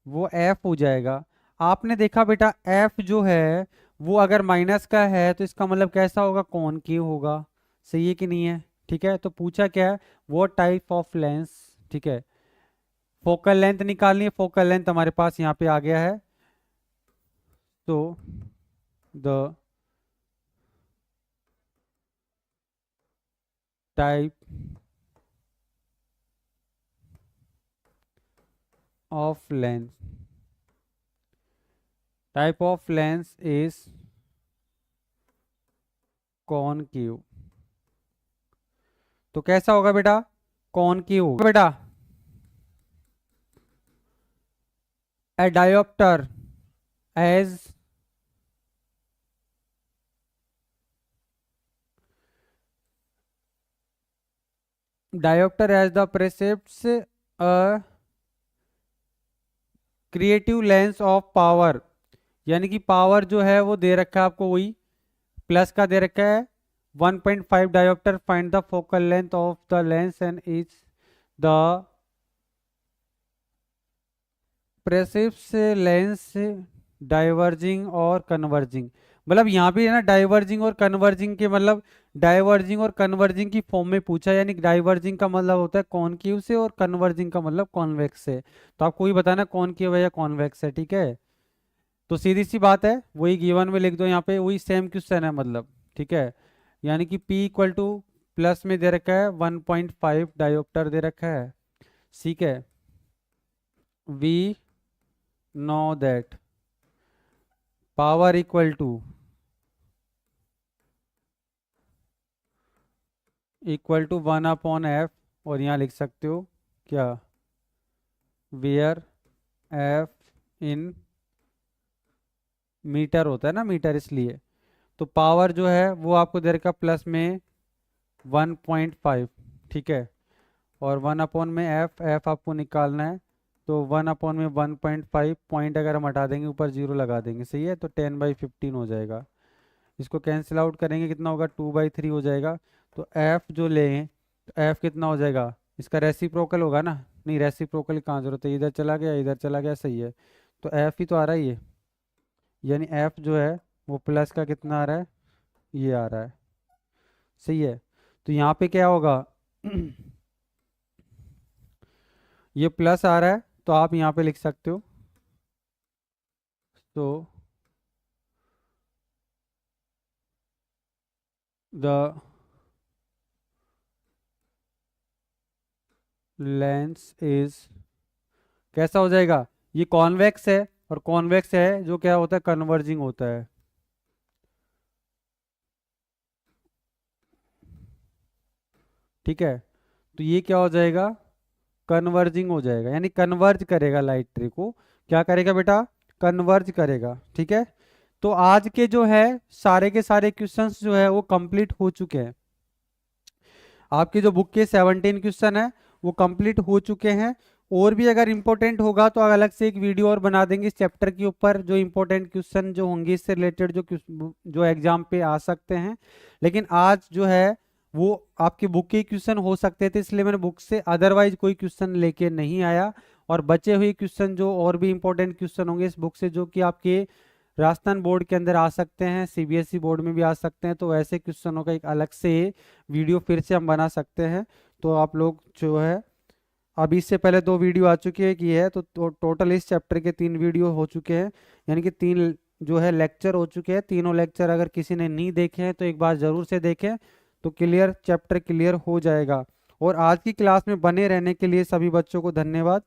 वो एफ हो जाएगा। आपने देखा बेटा एफ जो है वो अगर माइनस का है तो इसका मतलब कैसा होगा, कॉनकेव होगा, सही है कि नहीं है। ठीक है, तो पूछा क्या है, वो टाइप ऑफ लेंस, ठीक है। फोकल लेंथ निकालनी है, फोकल लेंथ हमारे पास यहाँ पे आ गया है। तो the type of lens, type of lens is concave. तो कैसा होगा बेटा, कॉनकेव होगा बेटा। A diopter as diopter as the percepts a creative lens of power, यानी कि पावर जो है वो दे रखा है आपको, वही प्लस का दे रखा है 1.5 diopter, find the focal length of the lens and is the precepts lens diverging और कन्वर्जिंग। मतलब यहाँ पे है ना डाइवर्जिंग और कन्वर्जिंग के मतलब डाइवर्जिंग और कन्वर्जिंग की फॉर्म में पूछा, यानी डाइवर्जिंग का मतलब होता है कॉनकेव से और कन्वर्जिंग का मतलब कॉन्वेक्स से। तो आपको ही बताना कॉनकेव है या कॉन्वेक्स है, ठीक है। तो सीधी सी बात है, वही गिवन में लिख दो यहाँ पे, वही सेम क्वेश्चन है मतलब, ठीक है। यानी कि P इक्वल टू प्लस में दे रखा है 1.5 डायोप्टर दे रखा है, ठीक है। We know that power equal to one upon F, और यहाँ लिख सकते हो क्या, वेयर एफ इन मीटर होता है ना, मीटर इसलिए। तो पावर जो है वो आपको दे रखा प्लस में 1.5, ठीक है। और 1 अपॉन में एफ, एफ आपको निकालना है। तो 1 अपॉन में 1.5 पॉइंट अगर हम हटा देंगे ऊपर जीरो लगा देंगे, सही है। तो 10/15 हो जाएगा। इसको कैंसिल आउट करेंगे कितना होगा, 2/3 हो जाएगा। तो एफ जो लें तो एफ कितना हो जाएगा, इसका रेसिप्रोकल होगा ना, नहीं रेसिप्रोकल की कहाँ जरूरत है, इधर चला गया इधर चला गया, सही है। तो एफ ही तो आ रहा है ये, यानी एफ जो है वो प्लस का कितना आ रहा है, ये आ रहा है, सही है। तो यहाँ पे क्या होगा ये प्लस आ रहा है तो आप यहाँ पे लिख सकते हो। तो द लेंस इज, कैसा हो जाएगा, ये कॉन्वेक्स है, और कॉन्वेक्स है जो क्या होता है, कन्वर्जिंग होता है। ठीक है, तो ये क्या हो जाएगा, कन्वर्जिंग हो जाएगा, यानी कन्वर्ज करेगा लाइट रे को, क्या करेगा बेटा, कन्वर्ज करेगा। ठीक है, तो आज के जो है सारे के सारे क्वेश्चंस जो है वो कंप्लीट हो चुके हैं। आपके जो बुक के 17 क्वेश्चन है वो कंप्लीट हो चुके हैं। और भी अगर इम्पोर्टेंट होगा तो अलग से एक वीडियो और बना देंगे इस चैप्टर के ऊपर, जो इम्पोर्टेंट क्वेश्चन जो होंगे इससे रिलेटेड, जो एग्जाम पे आ सकते हैं। लेकिन आज जो है वो आपके बुक के क्वेश्चन हो सकते थे, इसलिए मैंने बुक से अदरवाइज कोई क्वेश्चन लेके नहीं आया। और बचे हुए क्वेश्चन जो और भी इम्पोर्टेंट क्वेश्चन होंगे इस बुक से, जो कि आपके राजस्थान बोर्ड के अंदर आ सकते हैं, सीबीएसई बोर्ड में भी आ सकते हैं, तो ऐसे क्वेश्चनों का एक अलग से वीडियो फिर से हम बना सकते हैं। तो आप लोग जो है, अभी इससे पहले 2 वीडियो आ चुकी है की है, तो टोटल इस चैप्टर के 3 वीडियो हो चुके हैं, यानी कि 3 जो है लेक्चर हो चुके हैं। तीनों लेक्चर अगर किसी ने नहीं देखे हैं तो एक बार जरूर से देखें, तो क्लियर चैप्टर क्लियर हो जाएगा। और आज की क्लास में बने रहने के लिए सभी बच्चों को धन्यवाद।